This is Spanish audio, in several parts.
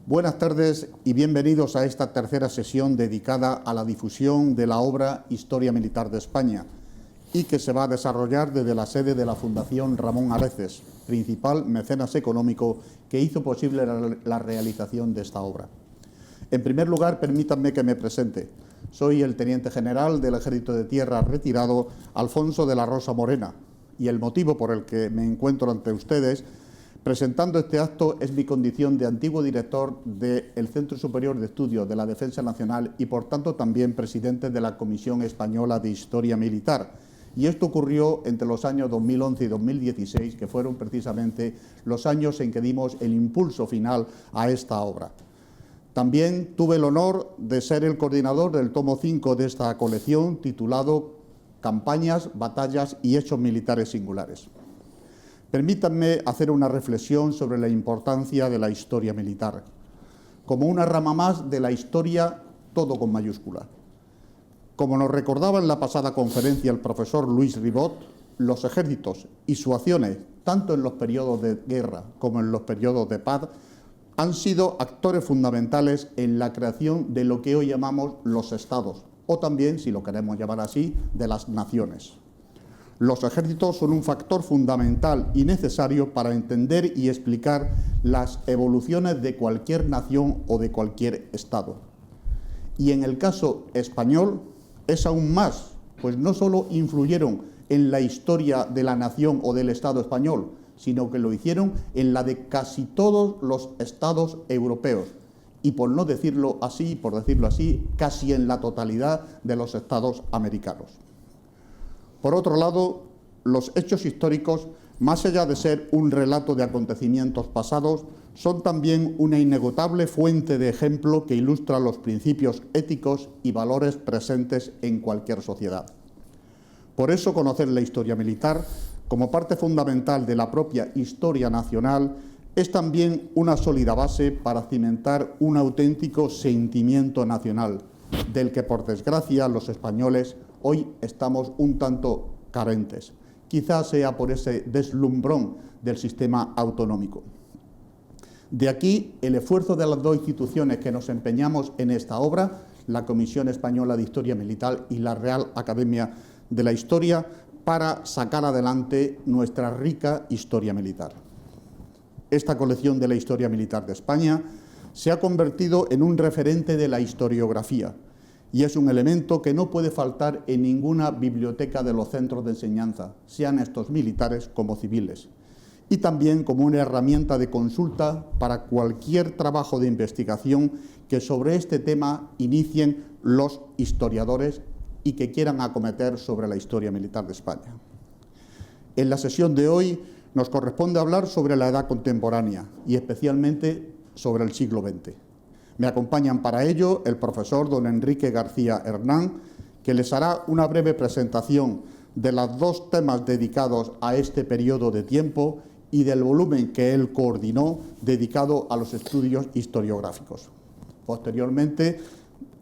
Buenas tardes y bienvenidos a esta tercera sesión dedicada a la difusión de la obra Historia Militar de España y que se va a desarrollar desde la sede de la Fundación Ramón Areces, principal mecenas económico que hizo posible la realización de esta obra. En primer lugar, permítanme que me presente. Soy el Teniente General del Ejército de Tierra retirado, Alfonso de la Rosa Morena, y el motivo por el que me encuentro ante ustedes presentando este acto es mi condición de antiguo director del Centro Superior de Estudios de la Defensa Nacional y, por tanto, también presidente de la Comisión Española de Historia Militar. Y esto ocurrió entre los años 2011 y 2016, que fueron precisamente los años en que dimos el impulso final a esta obra. También tuve el honor de ser el coordinador del tomo 5 de esta colección, titulado Campañas, batallas y hechos militares singulares. Permítanme hacer una reflexión sobre la importancia de la historia militar, como una rama más de la historia, todo con mayúscula. Como nos recordaba en la pasada conferencia el profesor Luis Ribot, los ejércitos y sus acciones, tanto en los periodos de guerra como en los periodos de paz, han sido actores fundamentales en la creación de lo que hoy llamamos los estados, o también, si lo queremos llamar así, de las naciones. Los ejércitos son un factor fundamental y necesario para entender y explicar las evoluciones de cualquier nación o de cualquier estado. Y en el caso español es aún más, pues no solo influyeron en la historia de la nación o del Estado español, sino que lo hicieron en la de casi todos los estados europeos y, por no decirlo así, por decirlo así, casi en la totalidad de los estados americanos. Por otro lado, los hechos históricos, más allá de ser un relato de acontecimientos pasados, son también una inagotable fuente de ejemplo que ilustra los principios éticos y valores presentes en cualquier sociedad. Por eso, conocer la historia militar, como parte fundamental de la propia historia nacional, es también una sólida base para cimentar un auténtico sentimiento nacional, del que, por desgracia, los españoles hoy estamos un tanto carentes. Quizás sea por ese deslumbrón del sistema autonómico. De aquí el esfuerzo de las dos instituciones que nos empeñamos en esta obra, la Comisión Española de Historia Militar y la Real Academia de la Historia, para sacar adelante nuestra rica historia militar. Esta colección de la historia militar de España se ha convertido en un referente de la historiografía, y es un elemento que no puede faltar en ninguna biblioteca de los centros de enseñanza, sean estos militares como civiles, y también como una herramienta de consulta para cualquier trabajo de investigación que sobre este tema inicien los historiadores y que quieran acometer sobre la historia militar de España. En la sesión de hoy nos corresponde hablar sobre la edad contemporánea y especialmente sobre el siglo XX. Me acompañan para ello el profesor don Enrique García Hernán, que les hará una breve presentación de los dos temas dedicados a este periodo de tiempo y del volumen que él coordinó dedicado a los estudios historiográficos. Posteriormente,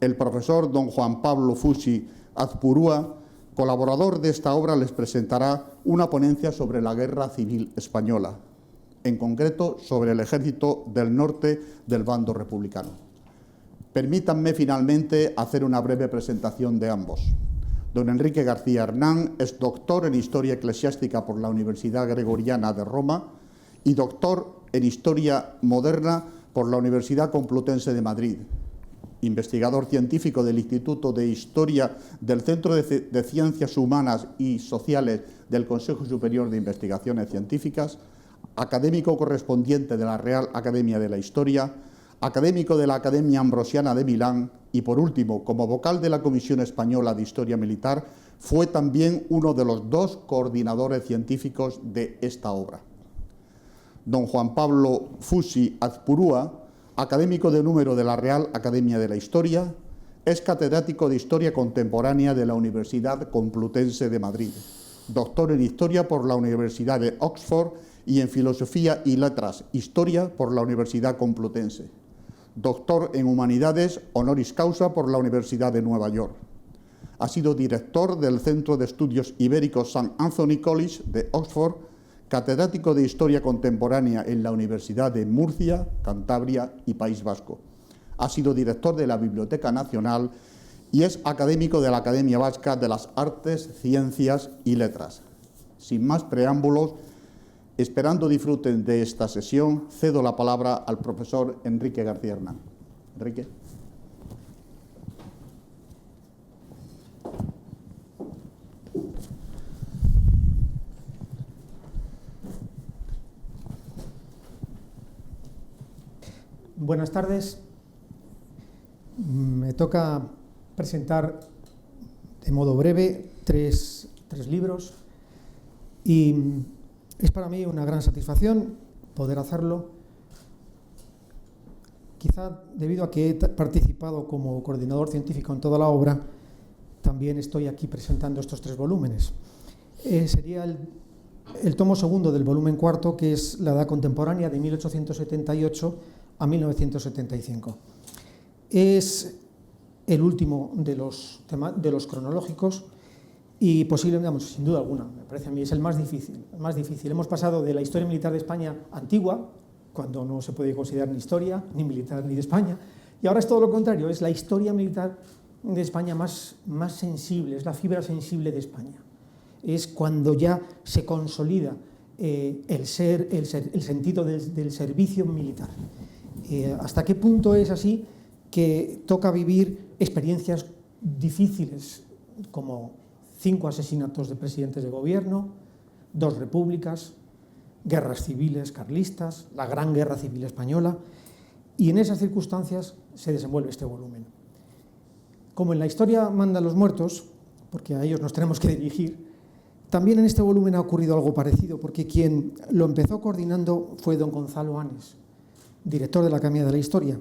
el profesor don Juan Pablo Fusi Azpurúa, colaborador de esta obra, les presentará una ponencia sobre la Guerra Civil Española, en concreto sobre el Ejército del Norte del bando republicano. Permítanme finalmente hacer una breve presentación de ambos. Don Enrique García Hernán es doctor en Historia Eclesiástica por la Universidad Gregoriana de Roma y doctor en Historia Moderna por la Universidad Complutense de Madrid, investigador científico del Instituto de Historia del Centro de Ciencias Humanas y Sociales del Consejo Superior de Investigaciones Científicas, académico correspondiente de la Real Academia de la Historia, académico de la Academia Ambrosiana de Milán y, por último, como vocal de la Comisión Española de Historia Militar, fue también uno de los dos coordinadores científicos de esta obra. Don Juan Pablo Fusi Azpurúa, académico de número de la Real Academia de la Historia, es catedrático de Historia Contemporánea de la Universidad Complutense de Madrid, doctor en Historia por la Universidad de Oxford y en Filosofía y Letras, Historia por la Universidad Complutense, doctor en Humanidades honoris causa por la Universidad de Nueva York. Ha sido director del Centro de Estudios Ibéricos St. Anthony College de Oxford, catedrático de Historia Contemporánea en la Universidad de Murcia, Cantabria y País Vasco. Ha sido director de la Biblioteca Nacional y es académico de la Academia Vasca de las Artes, Ciencias y Letras. Sin más preámbulos, esperando disfruten de esta sesión, cedo la palabra al profesor Enrique García Hernán. Enrique. Buenas tardes. Me toca presentar de modo breve tres libros y es para mí una gran satisfacción poder hacerlo, quizá debido a que he participado como coordinador científico en toda la obra. También estoy aquí presentando estos 3 volúmenes. Sería el tomo segundo del volumen cuarto, que es la Edad Contemporánea de 1878 a 1975. Es el último de los cronológicos y posiblemente, sin duda alguna, me parece a mí, es el más difícil. Hemos pasado de la historia militar de España antigua, cuando no se puede considerar ni historia, ni militar, ni de España, y ahora es todo lo contrario, es la historia militar de España más sensible, es la fibra sensible de España. Es cuando ya se consolida el sentido del servicio militar. ¿Hasta qué punto es así que toca vivir experiencias difíciles como 5 asesinatos de presidentes de gobierno, 2 repúblicas, guerras civiles carlistas, la Gran Guerra Civil Española, y en esas circunstancias se desenvuelve este volumen? Como en la historia mandan los muertos, porque a ellos nos tenemos que dirigir, también en este volumen ha ocurrido algo parecido, porque quien lo empezó coordinando fue don Gonzalo Anes, director de la Academia de la Historia,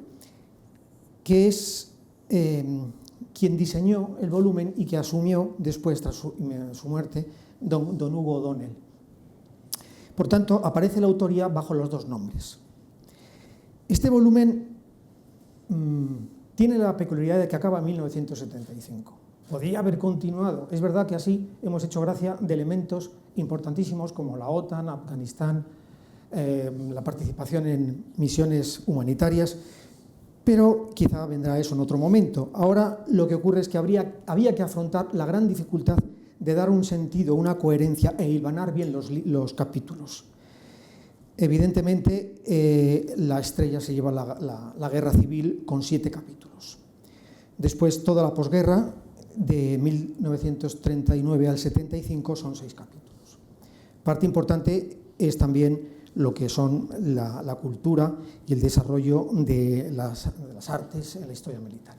que es quien diseñó el volumen y que asumió después, tras su muerte, don Hugo O'Donnell. Por tanto, aparece la autoría bajo los 2 nombres. Este volumen tiene la peculiaridad de que acaba en 1975. Podría haber continuado. Es verdad que así hemos hecho gracia de elementos importantísimos como la OTAN, Afganistán, la participación en misiones humanitarias, pero quizá vendrá eso en otro momento. Ahora lo que ocurre es que había que afrontar la gran dificultad de dar un sentido, una coherencia e hilvanar bien los capítulos. Evidentemente, la estrella se lleva la guerra civil con 7 capítulos. Después, toda la posguerra, de 1939 al 75, son 6 capítulos. Parte importante es también lo que son la cultura y el desarrollo de las artes en la historia militar.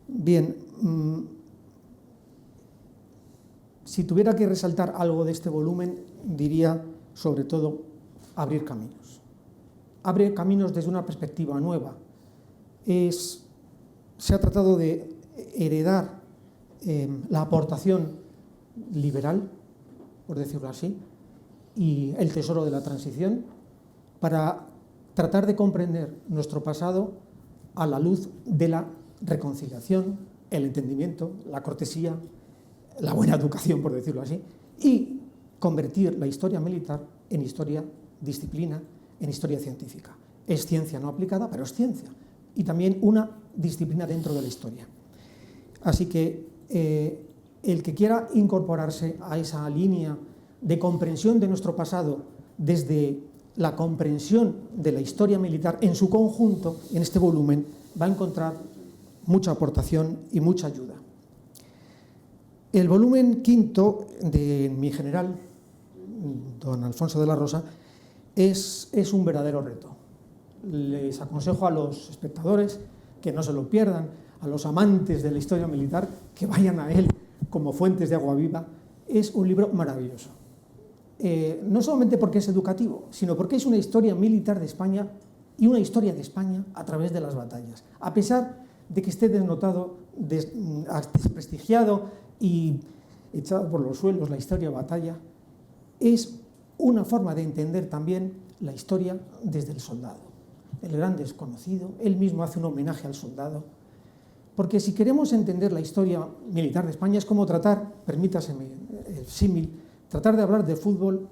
Bien, si tuviera que resaltar algo de este volumen, diría sobre todo abrir caminos. Abre caminos desde una perspectiva nueva. Se ha tratado de heredar la aportación liberal, por decirlo así, y el tesoro de la transición, para tratar de comprender nuestro pasado a la luz de la reconciliación, el entendimiento, la cortesía, la buena educación, por decirlo así, y convertir la historia militar en historia disciplina, en historia científica. Es ciencia no aplicada, pero es ciencia, y también una disciplina dentro de la historia. Así que el que quiera incorporarse a esa línea de comprensión de nuestro pasado desde la comprensión de la historia militar en su conjunto, en este volumen, va a encontrar mucha aportación y mucha ayuda. El volumen quinto de mi general, don Alfonso de la Rosa, es un verdadero reto. Les aconsejo a los espectadores que no se lo pierdan, a los amantes de la historia militar que vayan a él como fuentes de agua viva. Es un libro maravilloso. No solamente porque es educativo, sino porque es una historia militar de España y una historia de España a través de las batallas. A pesar de que esté denotado, desprestigiado y echado por los suelos la historia de batalla, es una forma de entender también la historia desde el soldado, el gran desconocido. Él mismo hace un homenaje al soldado, porque si queremos entender la historia militar de España es como tratar, permítaseme el símil, tratar de hablar de fútbol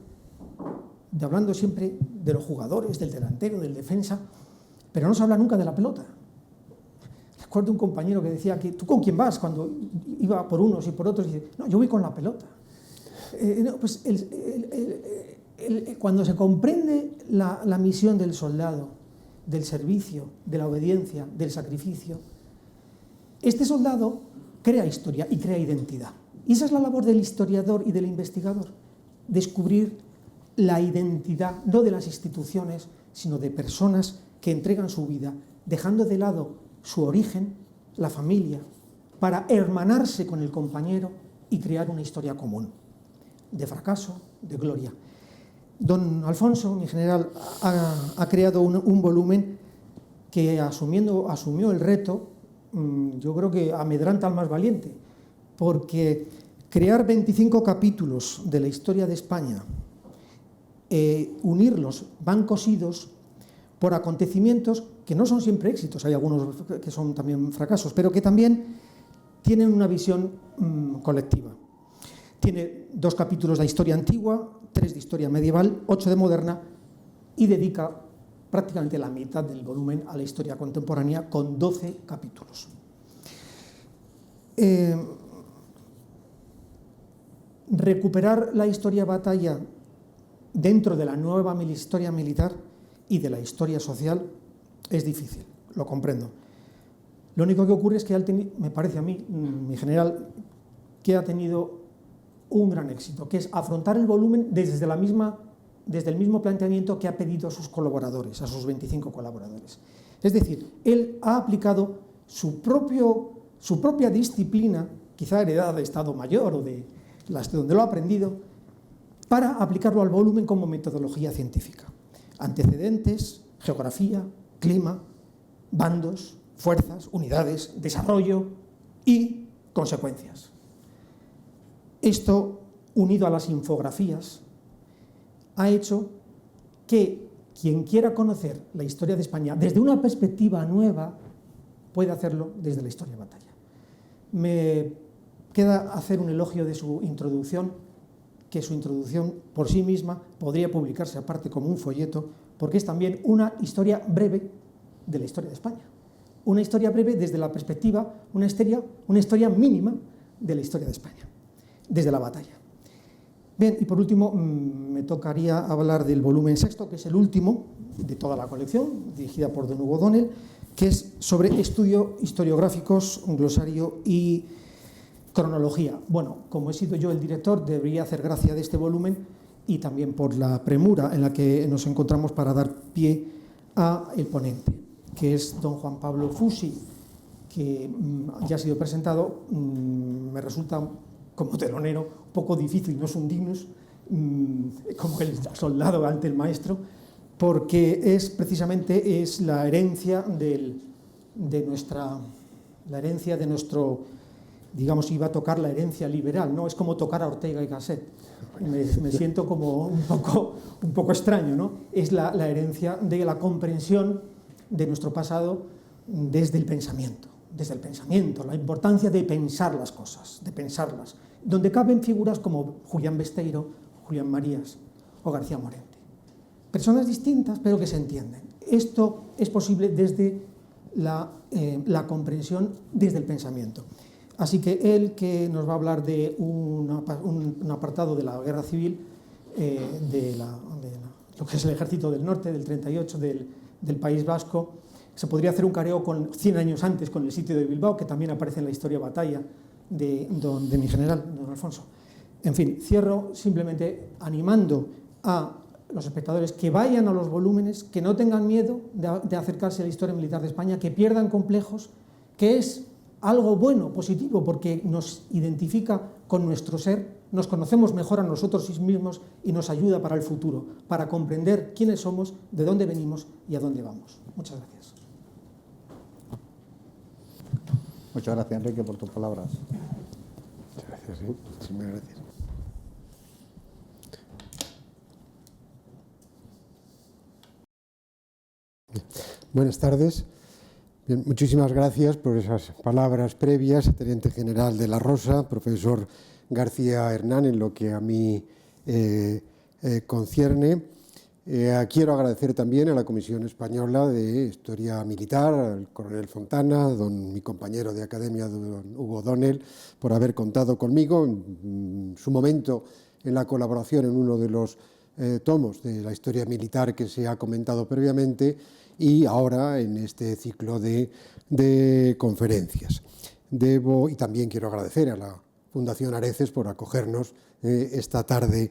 hablando siempre de los jugadores, del delantero, del defensa, pero no se habla nunca de la pelota. Recuerdo un compañero que decía que ¿tú con quién vas? Cuando iba por unos y por otros, y dice, no, yo voy con la pelota. Pues cuando se comprende la misión del soldado, del servicio, de la obediencia, del sacrificio, este soldado crea historia y crea identidad. Y esa es la labor del historiador y del investigador, descubrir la identidad, no de las instituciones, sino de personas que entregan su vida, dejando de lado su origen, la familia, para hermanarse con el compañero y crear una historia común, de fracaso, de gloria. Don Alfonso, mi general, ha creado un volumen que asumió el reto, yo creo que amedranta al más valiente, porque crear 25 capítulos de la historia de España, unirlos, van cosidos por acontecimientos que no son siempre éxitos, hay algunos que son también fracasos, pero que también tienen una visión colectiva. Tiene 2 capítulos de historia antigua, 3 de historia medieval, 8 de moderna, y dedica prácticamente la mitad del volumen a la historia contemporánea con 12 capítulos. Recuperar la historia batalla dentro de la nueva historia militar y de la historia social es difícil, lo comprendo. Lo único que ocurre es que me parece a mí, mi general, que ha tenido un gran éxito, que es afrontar el volumen desde el mismo planteamiento que ha pedido a sus colaboradores, a sus 25 colaboradores. Es decir, él ha aplicado su propia disciplina, quizá heredada de Estado Mayor o de donde lo ha aprendido, para aplicarlo al volumen como metodología científica. Antecedentes, geografía, clima, bandos, fuerzas, unidades, desarrollo y consecuencias. Esto, unido a las infografías, ha hecho que quien quiera conocer la historia de España desde una perspectiva nueva pueda hacerlo desde la historia de batalla. Me queda hacer un elogio de su introducción, que su introducción por sí misma podría publicarse aparte como un folleto, porque es también una historia breve de la historia de España. Una historia breve desde la perspectiva, una historia mínima de la historia de España, desde la batalla. Bien, y por último me tocaría hablar del volumen 6, que es el último de toda la colección, dirigida por don Hugo O'Donnell, que es sobre estudios historiográficos, un glosario y cronología. Bueno, como he sido yo el director, debería hacer gracia de este volumen y también por la premura en la que nos encontramos para dar pie al ponente, que es don Juan Pablo Fusi, que ya ha sido presentado. Me resulta como telonero un poco difícil, no es un dignus, como el soldado ante el maestro, porque es precisamente la herencia de nuestro, digamos, iba a tocar la herencia liberal, ¿no? Es como tocar a Ortega y Gasset. Me siento como un poco extraño, ¿no? Es la herencia de la comprensión de nuestro pasado desde el pensamiento, la importancia de pensar las cosas, de pensarlas, donde caben figuras como Julián Besteiro, Julián Marías o García Morente. Personas distintas, pero que se entienden. Esto es posible desde la comprensión, desde el pensamiento. Así que él, que nos va a hablar de un apartado de la guerra civil, de lo que es el ejército del norte, del 38, del País Vasco, se podría hacer un careo con 100 años antes, con el sitio de Bilbao, que también aparece en la historia batalla de mi general, don Alfonso. En fin, cierro simplemente animando a los espectadores que vayan a los volúmenes, que no tengan miedo de acercarse a la historia militar de España, que pierdan complejos, que es algo bueno, positivo, porque nos identifica con nuestro ser, nos conocemos mejor a nosotros mismos y nos ayuda para el futuro, para comprender quiénes somos, de dónde venimos y a dónde vamos. Muchas gracias. Muchas gracias, Enrique, por tus palabras. Muchas gracias, muchísimas gracias. Buenas tardes. Bien, muchísimas gracias por esas palabras previas, Teniente General de la Rosa, profesor García Hernán, en lo que a mí concierne. Quiero agradecer también a la Comisión Española de Historia Militar, al coronel Fontana, mi compañero de academia, don Hugo O'Donnell, por haber contado conmigo en su momento en la colaboración en uno de los tomos de la historia militar que se ha comentado previamente y ahora en este ciclo de conferencias. Y también quiero agradecer a la Fundación Areces por acogernos esta tarde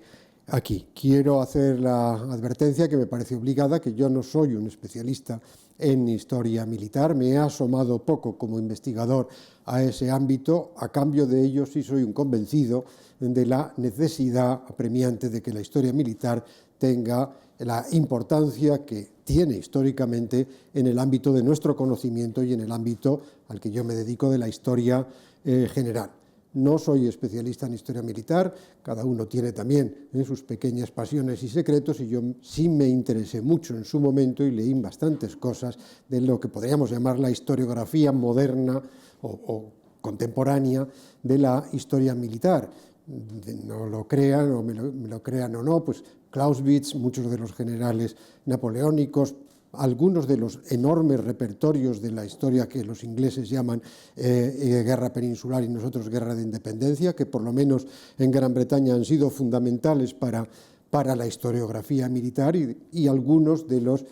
aquí. Quiero hacer la advertencia que me parece obligada, que yo no soy un especialista en historia militar, me he asomado poco como investigador a ese ámbito, a cambio de ello sí soy un convencido de la necesidad apremiante de que la historia militar tenga la importancia que tiene históricamente en el ámbito de nuestro conocimiento y en el ámbito al que yo me dedico de la historia general. No soy especialista en historia militar, cada uno tiene también sus pequeñas pasiones y secretos, y yo sí me interesé mucho en su momento y leí bastantes cosas de lo que podríamos llamar la historiografía moderna o contemporánea de la historia militar. No lo crean o me lo crean o no, pues Clausewitz, muchos de los generales napoleónicos, algunos de los enormes repertorios de la historia que los ingleses llaman guerra peninsular y nosotros guerra de independencia, que por lo menos en Gran Bretaña han sido fundamentales para la historiografía militar, y algunos de los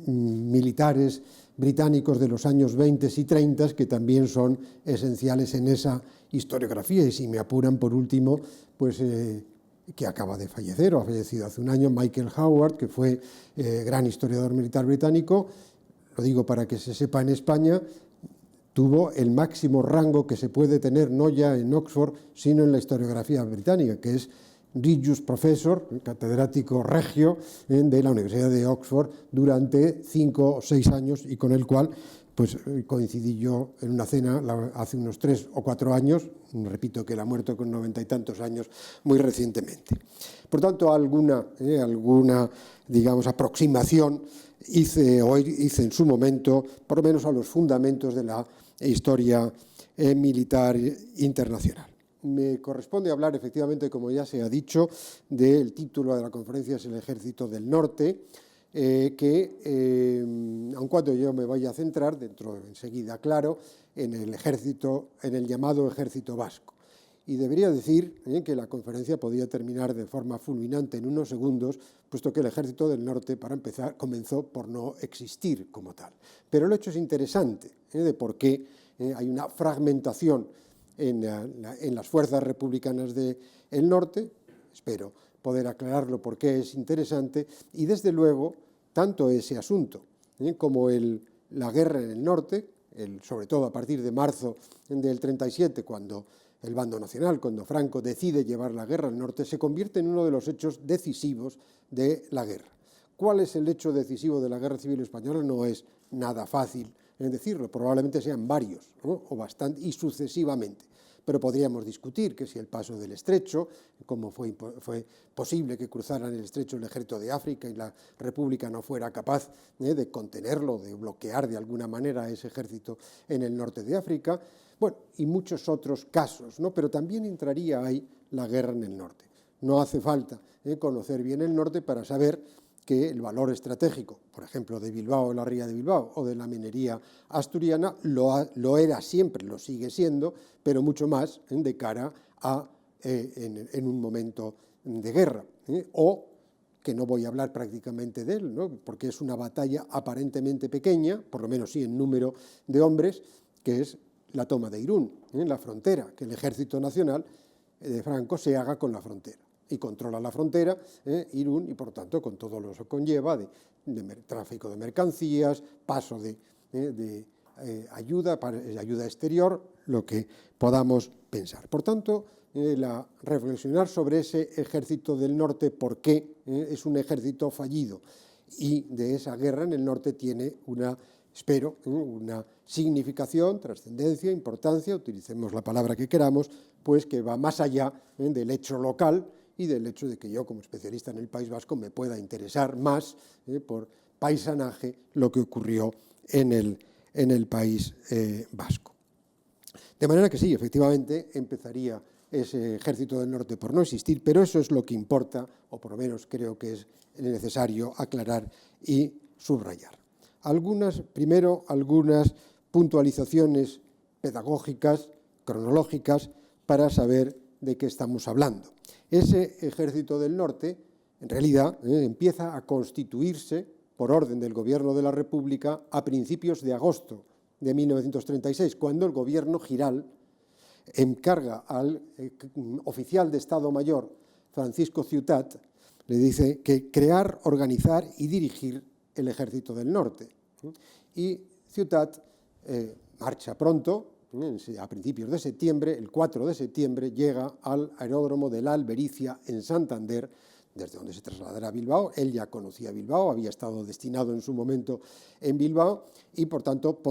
militares británicos de los años 20 y 30 que también son esenciales en esa historiografía. Y si me apuran, por último, pues que acaba de fallecer o ha fallecido hace un año, Michael Howard, que fue gran historiador militar británico, lo digo para que se sepa en España, tuvo el máximo rango que se puede tener no ya en Oxford, sino en la historiografía británica, que es Regius Professor, catedrático regio de la Universidad de Oxford durante 5 o 6 años, y con el cual pues coincidí yo en una cena hace unos 3 o 4 años, repito que él ha muerto con 90 y tantos años muy recientemente. Por tanto, alguna digamos, aproximación hice en su momento, por lo menos a los fundamentos de la historia militar internacional. Me corresponde hablar, efectivamente, como ya se ha dicho, del título de la conferencia, es el Ejército del Norte, aun cuando yo me vaya a centrar, enseguida claro, en el llamado Ejército Vasco. Y debería decir que la conferencia podía terminar de forma fulminante en unos segundos, puesto que el Ejército del Norte, para empezar, comenzó por no existir como tal. Pero el hecho es interesante de por qué hay una fragmentación en las fuerzas republicanas del norte. Espero poder aclararlo por qué es interesante, y desde luego tanto ese asunto como la guerra en el norte, sobre todo a partir de marzo del 37, cuando el bando nacional, cuando Franco decide llevar la guerra al norte, se convierte en uno de los hechos decisivos de la guerra. ¿Cuál es el hecho decisivo de la Guerra Civil Española? No es nada fácil decirlo, probablemente sean varios, ¿no? O bastante, y sucesivamente. Pero podríamos discutir que si el paso del estrecho, cómo fue posible que cruzaran el estrecho el ejército de África y la República no fuera capaz de contenerlo, de bloquear de alguna manera a ese ejército en el norte de África, bueno, y muchos otros casos, ¿no? Pero también entraría ahí la guerra en el norte. No hace falta conocer bien el norte para saber que el valor estratégico, por ejemplo, de Bilbao, la ría de Bilbao, o de la minería asturiana, lo era siempre, lo sigue siendo, pero mucho más de cara a en un momento de guerra, o que no voy a hablar prácticamente de él, ¿no? Porque es una batalla aparentemente pequeña, por lo menos sí en número de hombres, que es la toma de Irún, la frontera, que el Ejército Nacional de Franco se haga con la frontera. Y controla la frontera, Irún, y por tanto con todo lo que conlleva de tráfico de mercancías, paso de ayuda exterior, lo que podamos pensar. Por tanto, reflexionar sobre ese ejército del norte, por qué es un ejército fallido, y de esa guerra en el norte tiene una significación, trascendencia, importancia, utilicemos la palabra que queramos, pues que va más allá del hecho local y del hecho de que yo, como especialista en el País Vasco, me pueda interesar más por paisanaje lo que ocurrió en el País Vasco. De manera que sí, efectivamente, empezaría ese ejército del norte por no existir, pero eso es lo que importa, o por lo menos creo que es necesario aclarar y subrayar. Primero, algunas puntualizaciones pedagógicas, cronológicas, para saber de qué estamos hablando. Ese ejército del norte, en realidad, empieza a constituirse por orden del Gobierno de la República a principios de agosto de 1936, cuando el gobierno Giral encarga al oficial de Estado Mayor, Francisco Ciutat, le dice que crear, organizar y dirigir el ejército del norte. Y Ciutat marcha pronto, a principios de septiembre, el 4 de septiembre, llega al aeródromo de La Albericia en Santander, desde donde se trasladará a Bilbao. Él ya conocía Bilbao, había estado destinado en su momento en Bilbao y, por tanto,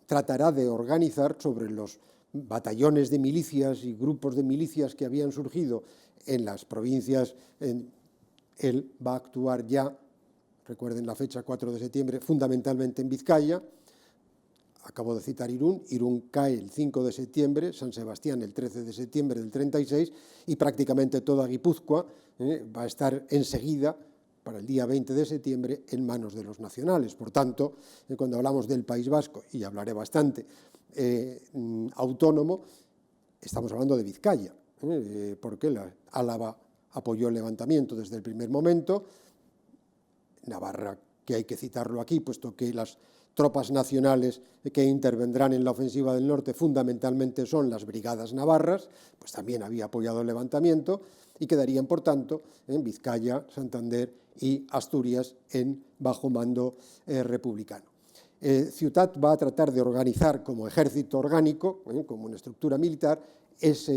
tratará de organizar sobre los batallones de milicias y grupos de milicias que habían surgido en las provincias. Él va a actuar ya, recuerden la fecha, 4 de septiembre, fundamentalmente en Vizcaya. Acabo de citar Irún. Irún cae el 5 de septiembre, San Sebastián el 13 de septiembre del 36 y prácticamente toda Guipúzcoa va a estar enseguida, para el día 20 de septiembre, en manos de los nacionales. Por tanto, cuando hablamos del País Vasco, y hablaré bastante, autónomo, estamos hablando de Vizcaya, porque Álava apoyó el levantamiento desde el primer momento. Navarra, que hay que citarlo aquí, puesto que las tropas nacionales que intervendrán en la ofensiva del norte fundamentalmente son las brigadas navarras, pues también había apoyado el levantamiento, y quedarían, por tanto, en Vizcaya, Santander y Asturias bajo mando republicano. Ciutat va a tratar de organizar como ejército orgánico, como una estructura militar, esa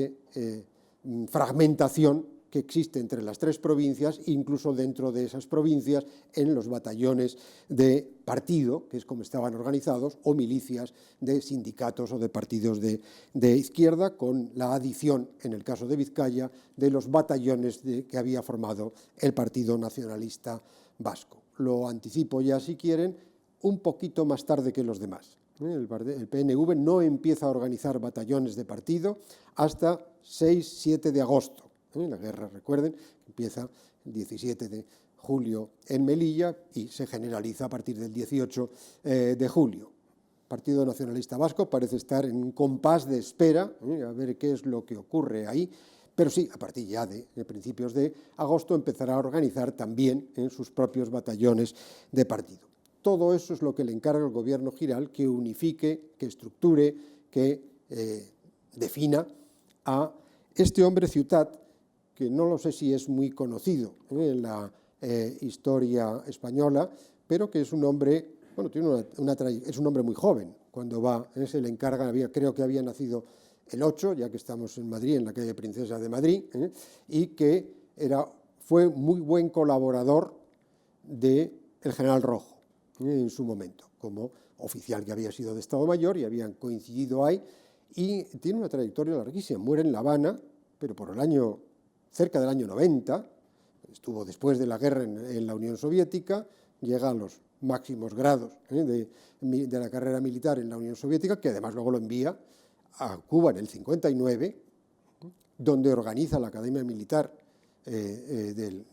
fragmentación que existe entre las tres provincias, incluso dentro de esas provincias, en los batallones de partido, que es como estaban organizados, o milicias de sindicatos o de partidos de izquierda, con la adición, en el caso de Vizcaya, de los batallones que había formado el Partido Nacionalista Vasco. Lo anticipo ya, si quieren, un poquito más tarde que los demás. El PNV no empieza a organizar batallones de partido hasta 6-7 de agosto. La guerra, recuerden, empieza el 17 de julio en Melilla y se generaliza a partir del 18 de julio. El Partido Nacionalista Vasco parece estar en un compás de espera, a ver qué es lo que ocurre ahí, pero sí, a partir ya de principios de agosto empezará a organizar también sus propios batallones de partido. Todo eso es lo que le encarga el gobierno Giral, que unifique, que estructure, que defina a este hombre Ciutat, que no lo sé si es muy conocido en la historia española, pero que es un hombre, bueno, tiene es un hombre muy joven. Cuando se le encarga, creo que había nacido el 8, ya que estamos en Madrid, en la calle Princesa de Madrid, y que fue muy buen colaborador del general Rojo en su momento, como oficial que había sido de Estado Mayor y habían coincidido ahí, y tiene una trayectoria larguísima. Muere en La Habana, pero por cerca del año 90, estuvo después de la guerra en la Unión Soviética, llega a los máximos grados de la carrera militar en la Unión Soviética, que además luego lo envía a Cuba en el 59, donde organiza la Academia Militar del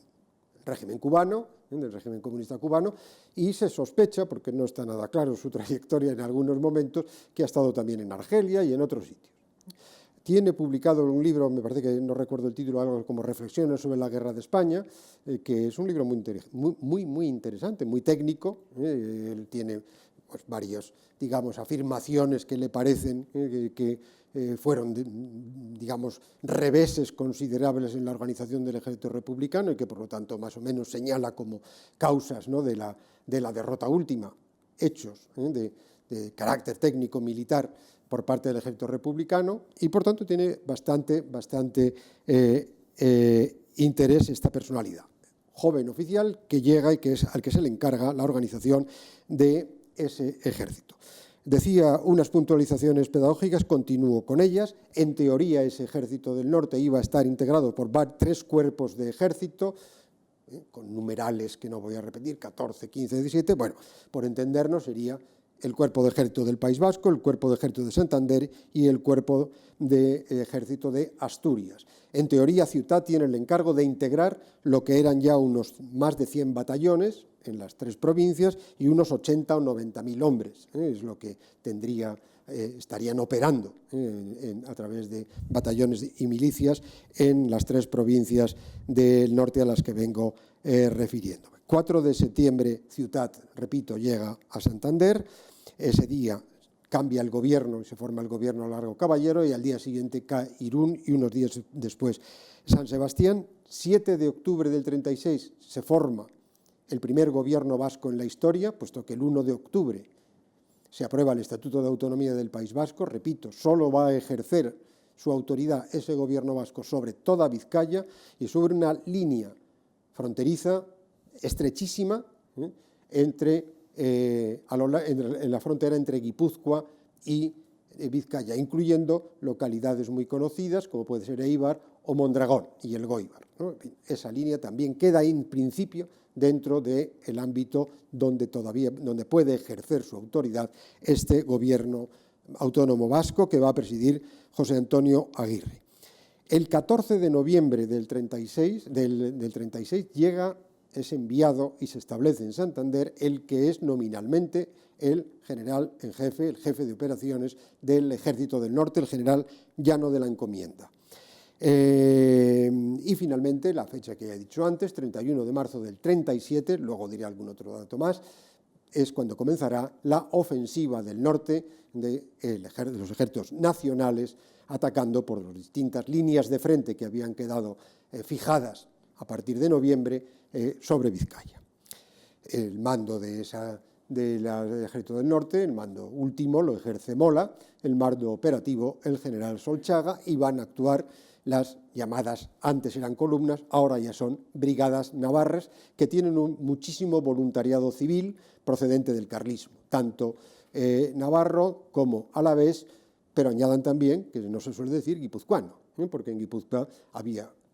régimen cubano, del régimen comunista cubano, y se sospecha, porque no está nada claro su trayectoria en algunos momentos, que ha estado también en Argelia y en otros sitios. Tiene publicado un libro, me parece que no recuerdo el título, algo como Reflexiones sobre la Guerra de España, que es un libro muy interesante, muy técnico. Él tiene pues, varias, digamos, afirmaciones que le parecen que fueron, digamos, reveses considerables en la organización del ejército republicano y que, por lo tanto, más o menos señala como causas, ¿no?, de la derrota última, hechos de carácter técnico militar por parte del ejército republicano, y por tanto tiene bastante interés esta personalidad. Joven oficial que llega y que es al que se le encarga la organización de ese ejército. Decía unas puntualizaciones pedagógicas, continúo con ellas. En teoría ese ejército del norte iba a estar integrado por 3 cuerpos de ejército, con numerales que no voy a repetir, 14, 15, 17, bueno, por entendernos sería el Cuerpo de Ejército del País Vasco, el Cuerpo de Ejército de Santander y el Cuerpo de Ejército de Asturias. En teoría, Ciutat tiene el encargo de integrar lo que eran ya unos más de 100 batallones en las 3 provincias y unos 80 o 90.000 hombres. Es lo que estarían operando a través de batallones y milicias en las 3 provincias del norte a las que vengo refiriéndome. 4 de septiembre, Ciutat, repito, llega a Santander. Ese día cambia el gobierno y se forma el gobierno Largo Caballero, y al día siguiente cae Irún y unos días después San Sebastián. 7 de octubre del 36 se forma el primer gobierno vasco en la historia, puesto que el 1 de octubre se aprueba el Estatuto de Autonomía del País Vasco. Repito, solo va a ejercer su autoridad ese gobierno vasco sobre toda Vizcaya y sobre una línea fronteriza estrechísima en la frontera entre Guipúzcoa y Vizcaya, incluyendo localidades muy conocidas como puede ser Eibar o Mondragón y el Goibar, ¿no? En fin, esa línea también queda en principio dentro del ámbito donde puede ejercer su autoridad este gobierno autónomo vasco que va a presidir José Antonio Aguirre. El 14 de noviembre del 36 es enviado y se establece en Santander el que es nominalmente el general en jefe, el jefe de operaciones del Ejército del Norte, el general Llano de la Encomienda. Y finalmente, la fecha que he dicho antes, 31 de marzo del 37, luego diré algún otro dato más, es cuando comenzará la ofensiva del norte de los ejércitos nacionales, atacando por las distintas líneas de frente que habían quedado fijadas a partir de noviembre sobre Vizcaya. El mando del Ejército del Norte, el mando último, lo ejerce Mola, el mando operativo el general Solchaga, y van a actuar las llamadas, antes eran columnas, ahora ya son brigadas navarras, que tienen muchísimo voluntariado civil procedente del carlismo, tanto navarro como alavés, pero añadan también, que no se suele decir, guipuzcoano, porque en Guipúzcoa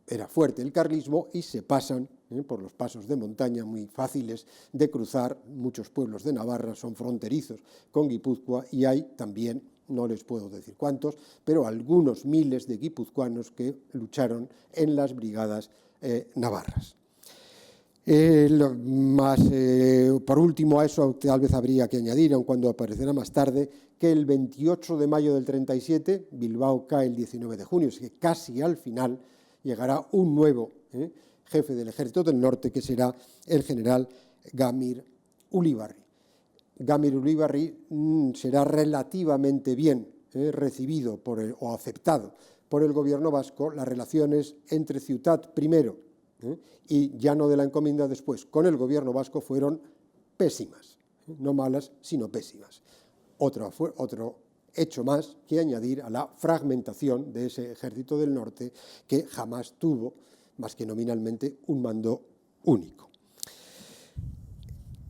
era fuerte el carlismo y se pasan por los pasos de montaña muy fáciles de cruzar. Muchos pueblos de Navarra son fronterizos con Guipúzcoa y hay también, no les puedo decir cuántos, pero algunos miles de guipuzcoanos que lucharon en las brigadas navarras. Por último, a eso tal vez habría que añadir, aun cuando aparecerá más tarde, que el 28 de mayo del 37, Bilbao cae el 19 de junio, es que casi al final llegará un nuevo jefe del Ejército del Norte, que será el general Gamir Ulibarri. Gamir Ulibarri será relativamente bien recibido o aceptado por el gobierno vasco. Las relaciones entre Ciutat primero y Llano de la Encomienda después con el gobierno vasco fueron pésimas, no malas, sino pésimas. Otro hecho más que añadir a la fragmentación de ese Ejército del Norte, que jamás tuvo, más que nominalmente, un mando único.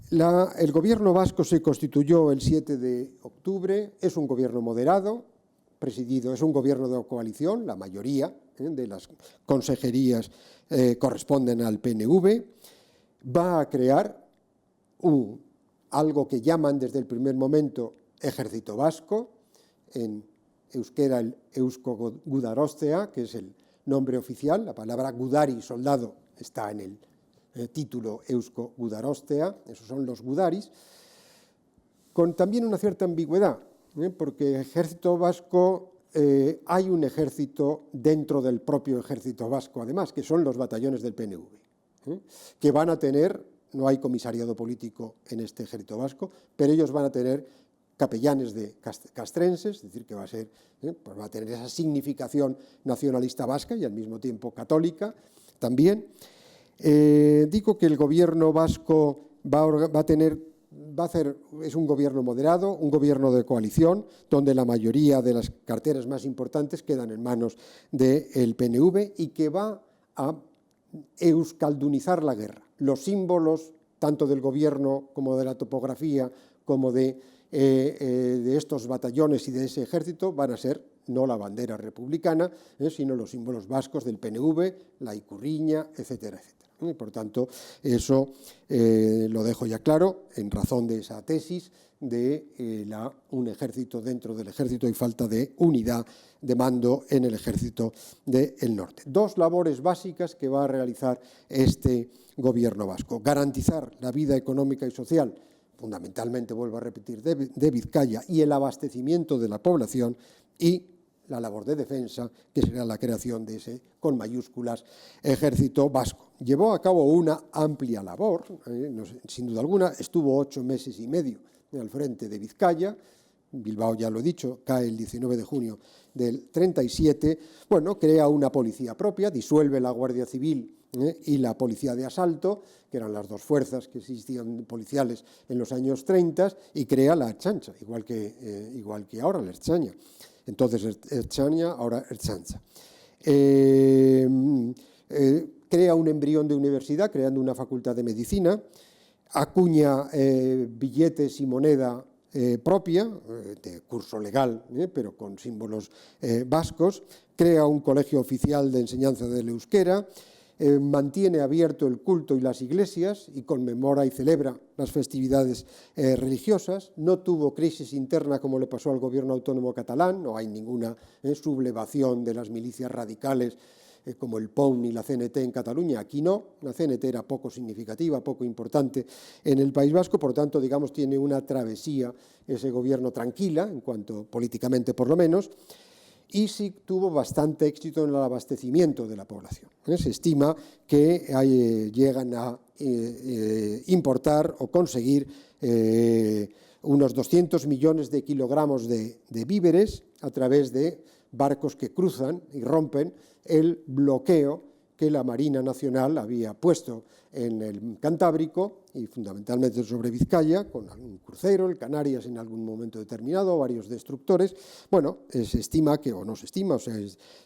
El gobierno vasco se constituyó el 7 de octubre, es un gobierno moderado, es un gobierno de coalición, la mayoría de las consejerías corresponden al PNV, va a crear algo que llaman desde el primer momento Ejército Vasco, en euskera el Eusko Gudarostea, que es el nombre oficial. La palabra gudari, soldado, está en el título Eusko Gudarostea, esos son los gudaris, con también una cierta ambigüedad, porque Ejército Vasco, hay un ejército dentro del propio Ejército Vasco, además, que son los batallones del PNV, que van a tener, no hay comisariado político en este Ejército Vasco, pero ellos van a tener capellanes de castrenses, es decir, que va a tener esa significación nacionalista vasca y al mismo tiempo católica también. Digo que el gobierno vasco es un gobierno moderado, un gobierno de coalición, donde la mayoría de las carteras más importantes quedan en manos del PNV y que va a euskaldunizar la guerra. Los símbolos, tanto del gobierno como de la topografía, como de estos batallones y de ese ejército, van a ser no la bandera republicana, sino los símbolos vascos del PNV, la ikurriña, etcétera, etcétera. Y por tanto, eso lo dejo ya claro en razón de esa tesis de un ejército dentro del ejército y falta de unidad de mando en el ejército del norte. Dos labores básicas que va a realizar este gobierno vasco: garantizar la vida económica y social, fundamentalmente, vuelvo a repetir, de Vizcaya, y el abastecimiento de la población, y la labor de defensa, que será la creación de ese, con mayúsculas, ejército vasco. Llevó a cabo una amplia labor, sin duda alguna, estuvo 8 meses y medio al frente de Vizcaya. Bilbao, ya lo he dicho, cae el 19 de junio del 37, bueno, crea una policía propia, disuelve la Guardia Civil y la Policía de Asalto, que eran las dos fuerzas que existían policiales en los años 30, y crea la Ertzaintza, igual que ahora la Ertzaina. Entonces Ertzaina, ahora Ertzaintza. Crea un embrión de universidad, creando una facultad de medicina, acuña billetes y moneda propia, de curso legal, pero con símbolos vascos, crea un colegio oficial de enseñanza del euskera, mantiene abierto el culto y las iglesias y conmemora y celebra las festividades religiosas. No tuvo crisis interna como le pasó al gobierno autónomo catalán, no hay ninguna sublevación de las milicias radicales como el POUM y la CNT en Cataluña. Aquí no, la CNT era poco significativa, poco importante en el País Vasco, por tanto, digamos, tiene una travesía ese gobierno tranquila, en cuanto políticamente por lo menos, y sí tuvo bastante éxito en el abastecimiento de la población. Se estima que llegan a importar o conseguir unos 200 millones de kilogramos de víveres a través de barcos que cruzan y rompen el bloqueo que la Marina Nacional había puesto en el Cantábrico y fundamentalmente sobre Vizcaya, con algún crucero, el Canarias en algún momento determinado, varios destructores. Bueno, se estima que, o no se estima, o sea,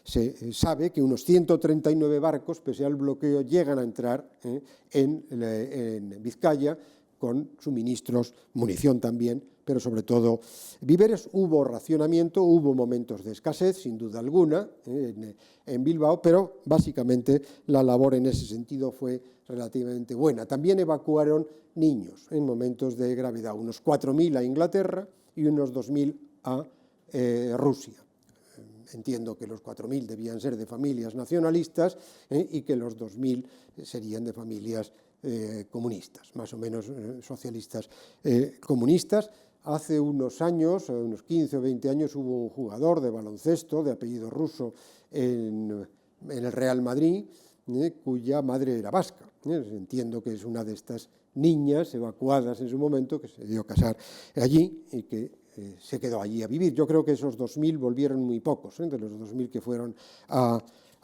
se sabe que unos 139 barcos, pese al bloqueo, llegan a entrar en Vizcaya con suministros, munición también, pero sobre todo víveres. Hubo racionamiento, hubo momentos de escasez, sin duda alguna, en Bilbao, pero básicamente la labor en ese sentido fue relativamente buena. También evacuaron niños en momentos de gravedad, unos 4.000 a Inglaterra y unos 2.000 a Rusia. Entiendo que los 4.000 debían ser de familias nacionalistas y que los 2.000 serían de familias comunistas, más o menos socialistas comunistas. Hace unos años, unos 15 o 20 años, hubo un jugador de baloncesto de apellido ruso en el Real Madrid, cuya madre era vasca. Entiendo que es una de estas niñas evacuadas en su momento, que se dio a casar allí y que se quedó allí a vivir. Yo creo que esos 2.000 volvieron muy pocos, de los 2.000 que fueron a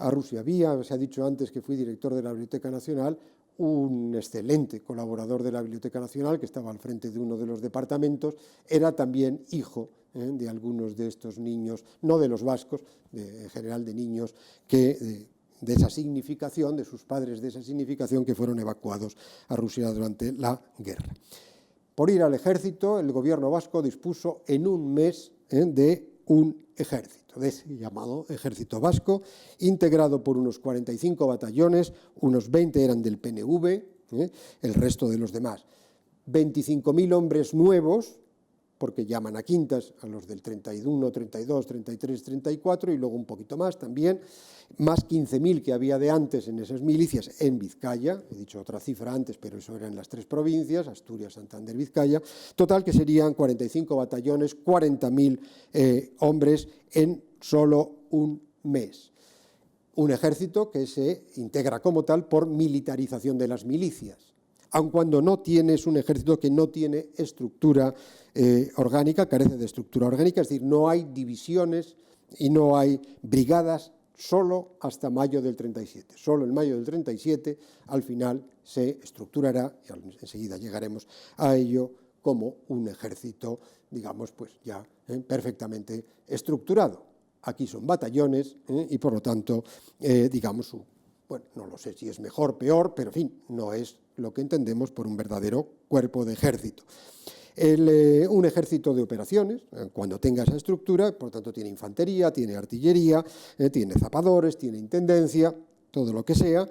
Rusia. Se ha dicho antes que fui director de la Biblioteca Nacional, un excelente colaborador de la Biblioteca Nacional, que estaba al frente de uno de los departamentos, era también hijo de algunos de estos niños, no de los vascos, en general de niños que de esa significación, de sus padres de esa significación, que fueron evacuados a Rusia durante la guerra. Por ir al ejército, el gobierno vasco dispuso en un mes de un ejército, de ese llamado ejército vasco, integrado por unos 45 batallones, unos 20 eran del PNV, el resto de los demás. 25.000 hombres nuevos, porque llaman a quintas a los del 31, 32, 33, 34 y luego un poquito más también, más 15.000 que había de antes en esas milicias en Vizcaya, he dicho otra cifra antes, pero eso era en las 3 provincias, Asturias, Santander, Vizcaya, total que serían 45 batallones, 40.000 hombres en solo un mes. Un ejército que se integra como tal por militarización de las milicias, aun cuando no tienes un ejército que no tiene estructura orgánica, carece de estructura orgánica, es decir, no hay divisiones y no hay brigadas solo hasta mayo del 37. Solo en mayo del 37 al final se estructurará, y enseguida llegaremos a ello, como un ejército, digamos, pues ya perfectamente estructurado. Aquí son batallones y por lo tanto, digamos, bueno, no lo sé si es mejor, peor, pero en fin, no es lo que entendemos por un verdadero cuerpo de ejército. Un ejército de operaciones, cuando tenga esa estructura, por tanto tiene infantería, tiene artillería, tiene zapadores, tiene intendencia, todo lo que sea,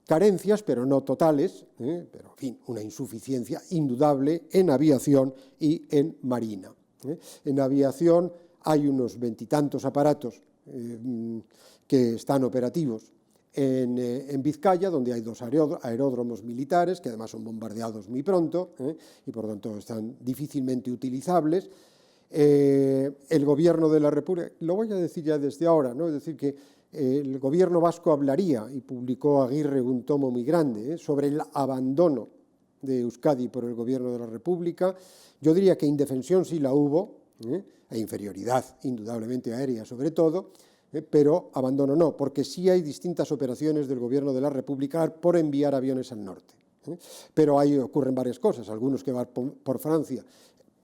carencias, pero no totales, pero en fin, una insuficiencia indudable en aviación y en marina. En aviación hay unos 20 y tantos aparatos que están operativos en Vizcaya, donde hay 2 aeródromos militares, que además son bombardeados muy pronto, y por lo tanto están difícilmente utilizables. El gobierno de la República, lo voy a decir ya desde ahora, ¿no? Es decir, que el gobierno vasco hablaría, y publicó Aguirre un tomo muy grande, sobre el abandono de Euskadi por el gobierno de la República. Yo diría que indefensión sí la hubo, e inferioridad indudablemente aérea sobre todo, pero abandono no, porque sí hay distintas operaciones del gobierno de la República por enviar aviones al norte. Pero ahí ocurren varias cosas, algunos que van por Francia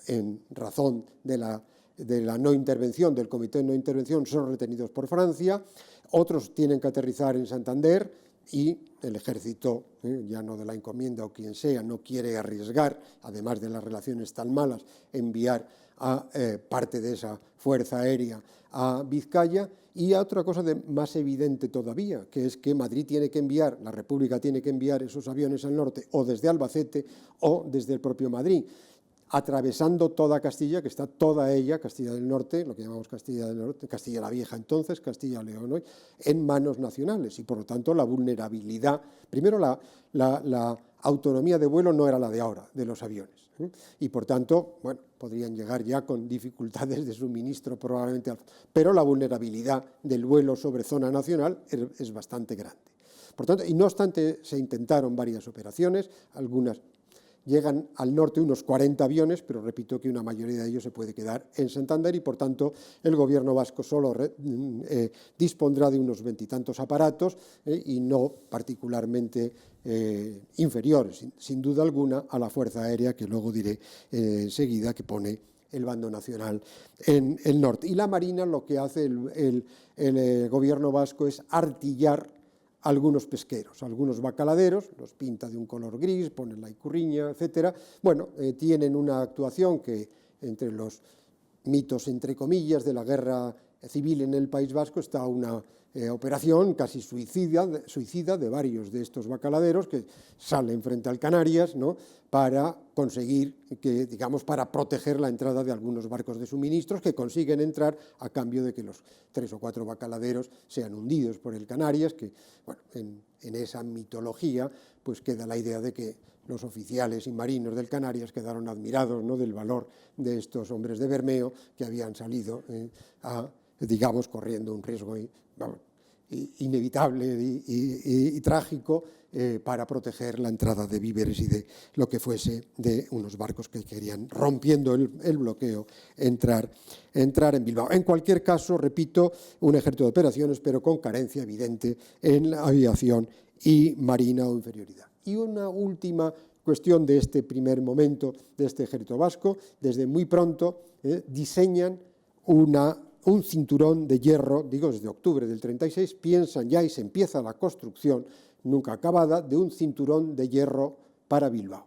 en razón de la no intervención, del comité de no intervención, son retenidos por Francia, otros tienen que aterrizar en Santander y el ejército, ya no de la encomienda o quien sea, no quiere arriesgar, además de las relaciones tan malas, enviar a parte de esa fuerza aérea a Vizcaya. Y otra cosa más evidente todavía, que es que Madrid tiene que enviar, la República tiene que enviar esos aviones al norte o desde Albacete o desde el propio Madrid, atravesando toda Castilla, que está toda ella, Castilla del Norte, lo que llamamos Castilla del Norte, Castilla la Vieja entonces, Castilla León hoy, en manos nacionales, y por lo tanto la vulnerabilidad, primero la autonomía de vuelo no era la de ahora, de los aviones, y por tanto, bueno, podrían llegar ya con dificultades de suministro probablemente, pero la vulnerabilidad del vuelo sobre zona nacional es bastante grande. Por tanto, y no obstante, se intentaron varias operaciones, algunas. Llegan al norte unos 40 aviones, pero repito que una mayoría de ellos se puede quedar en Santander y, por tanto, el gobierno vasco solo dispondrá de unos 20 y tantos aparatos y no particularmente inferiores, sin duda alguna, a la Fuerza Aérea, que luego diré enseguida, que pone el bando nacional en el norte. Y la Marina, lo que hace el gobierno vasco es artillar algunos pesqueros, algunos bacaladeros, los pinta de un color gris, ponen la icurriña, etcétera. Bueno, tienen una actuación que, entre los mitos, entre comillas, de la guerra civil en el País Vasco, está una operación casi suicida de varios de estos bacaladeros que salen frente al Canarias, ¿no?, para conseguir, para proteger la entrada de algunos barcos de suministros que consiguen entrar a cambio de que los 3 o 4 bacaladeros sean hundidos por el Canarias, que, bueno, en esa mitología pues queda la idea de que los oficiales y marinos del Canarias quedaron admirados, ¿no?, del valor de estos hombres de Bermeo que habían salido corriendo un riesgo inevitable y trágico para proteger la entrada de víveres y de lo que fuese de unos barcos que querían, rompiendo el bloqueo, entrar en Bilbao. En cualquier caso, repito, un ejército de operaciones, pero con carencia evidente en la aviación y marina o inferioridad. Y una última cuestión de este primer momento de este ejército vasco: desde muy pronto diseñan un cinturón de hierro, desde octubre del 36, piensan ya y se empieza la construcción, nunca acabada, de un cinturón de hierro para Bilbao.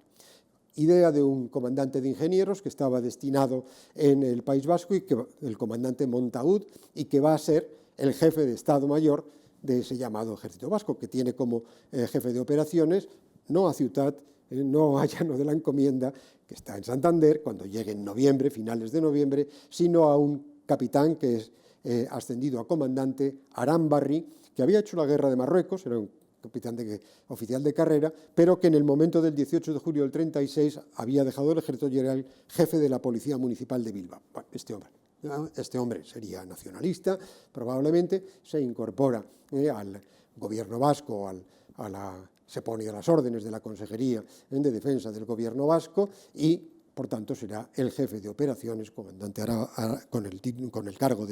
Idea de un comandante de ingenieros que estaba destinado en el País Vasco, el comandante Montaúd, y que va a ser el jefe de Estado Mayor de ese llamado Ejército Vasco, que tiene como jefe de operaciones no a Ciutat, no a Llano de la Encomienda, que está en Santander, cuando llegue en noviembre, finales de noviembre, sino a un capitán que es ascendido a comandante, Arambarri, que había hecho la guerra de Marruecos, era un capitán oficial de carrera, pero que en el momento del 18 de julio del 36 había dejado el ejército y era el jefe de la Policía Municipal de Bilbao. Bueno, este hombre sería nacionalista, probablemente, se incorpora al gobierno vasco, se pone a las órdenes de la Consejería de Defensa del gobierno vasco y, por tanto, será el jefe de operaciones, comandante con el cargo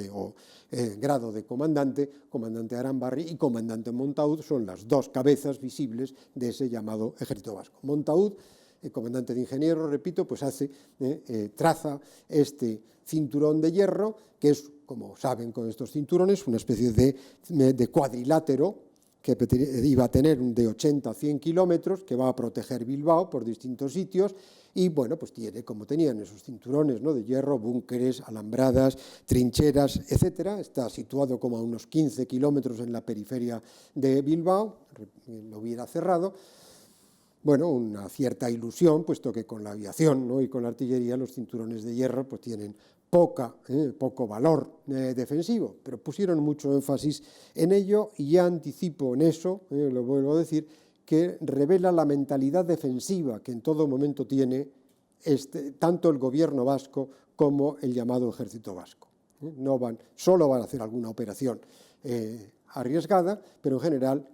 grado de comandante Arambarri, y comandante Montaúd son las dos cabezas visibles de ese llamado Ejército Vasco. Montaúd, el comandante de ingenieros, repito, pues traza este cinturón de hierro, que es, como saben con estos cinturones, una especie de cuadrilátero que iba a tener de 80 a 100 kilómetros, que va a proteger Bilbao por distintos sitios, y bueno, pues tiene, como tenían esos cinturones, ¿no?, de hierro, búnkeres, alambradas, trincheras, etcétera. Está situado como a unos 15 kilómetros en la periferia de Bilbao, lo hubiera cerrado. Bueno, una cierta ilusión, puesto que con la aviación, ¿no?, y con la artillería los cinturones de hierro pues tienen poco valor defensivo, pero pusieron mucho énfasis en ello, y ya anticipo en eso, lo vuelvo a decir, que revela la mentalidad defensiva que en todo momento tiene tanto el gobierno vasco como el llamado ejército vasco. Solo van a hacer alguna operación arriesgada, pero en general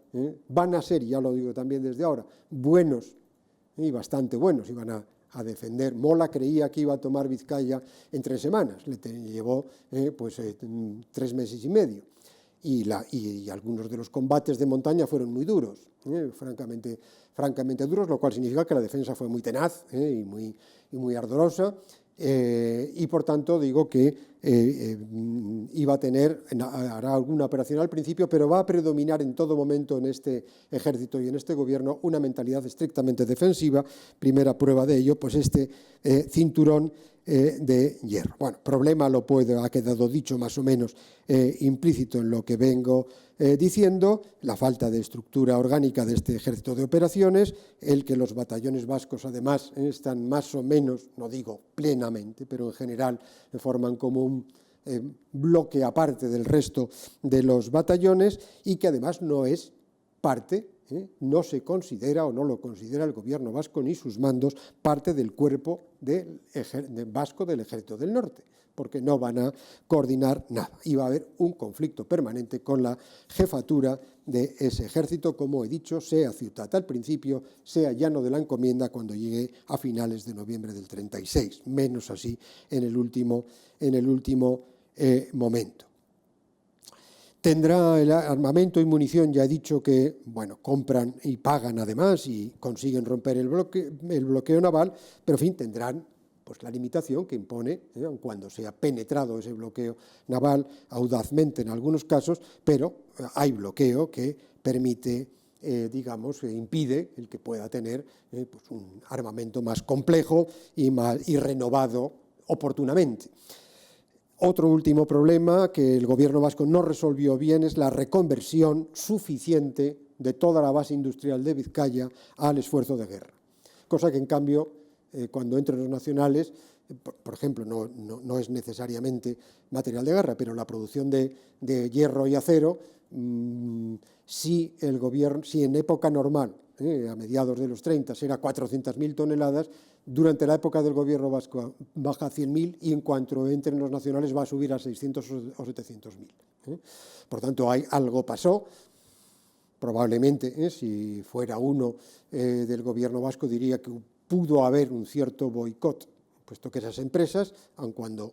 van a ser, y ya lo digo también desde ahora, buenos y bastante buenos, y van a defender. Mola creía que iba a tomar Vizcaya en 3 semanas, le llevó 3 meses y medio, y algunos de los combates de montaña fueron muy duros, francamente duros, lo cual significa que la defensa fue muy tenaz y muy ardorosa. Y por tanto digo que hará alguna operación al principio, pero va a predominar en todo momento en este ejército y en este gobierno una mentalidad estrictamente defensiva. Primera prueba de ello, pues este cinturón de hierro. Bueno, problema ha quedado dicho más o menos implícito en lo que vengo diciendo, la falta de estructura orgánica de este ejército de operaciones, el que los batallones vascos además están más o menos, no digo plenamente, pero en general forman como un bloque aparte del resto de los batallones, y que además no es parte, no se considera o no lo considera el gobierno vasco ni sus mandos parte del cuerpo vasco del Ejército del Norte, porque no van a coordinar nada. Y va a haber un conflicto permanente con la jefatura de ese ejército, como he dicho, sea Ciutat al principio, sea Llano de la Encomienda cuando llegue a finales de noviembre del 36, menos así en el último momento. Tendrá el armamento y munición, ya he dicho que, bueno, compran y pagan además y consiguen romper el bloqueo naval, pero en fin, tendrán pues la limitación que impone, cuando se ha penetrado ese bloqueo naval audazmente en algunos casos, pero hay bloqueo que permite, que impide el que pueda tener pues un armamento más complejo y renovado oportunamente. Otro último problema que el gobierno vasco no resolvió bien es la reconversión suficiente de toda la base industrial de Vizcaya al esfuerzo de guerra. Cosa que, en cambio, cuando entran los nacionales, por ejemplo, no es necesariamente material de guerra, pero la producción de hierro y acero, si en época normal, a mediados de los 30, era 400.000 toneladas, durante la época del gobierno vasco baja a 100.000 y en cuanto entren los nacionales va a subir a 600 o 700.000. Por tanto, algo pasó. Probablemente, si fuera uno del gobierno vasco, diría que pudo haber un cierto boicot, puesto que esas empresas, aun cuando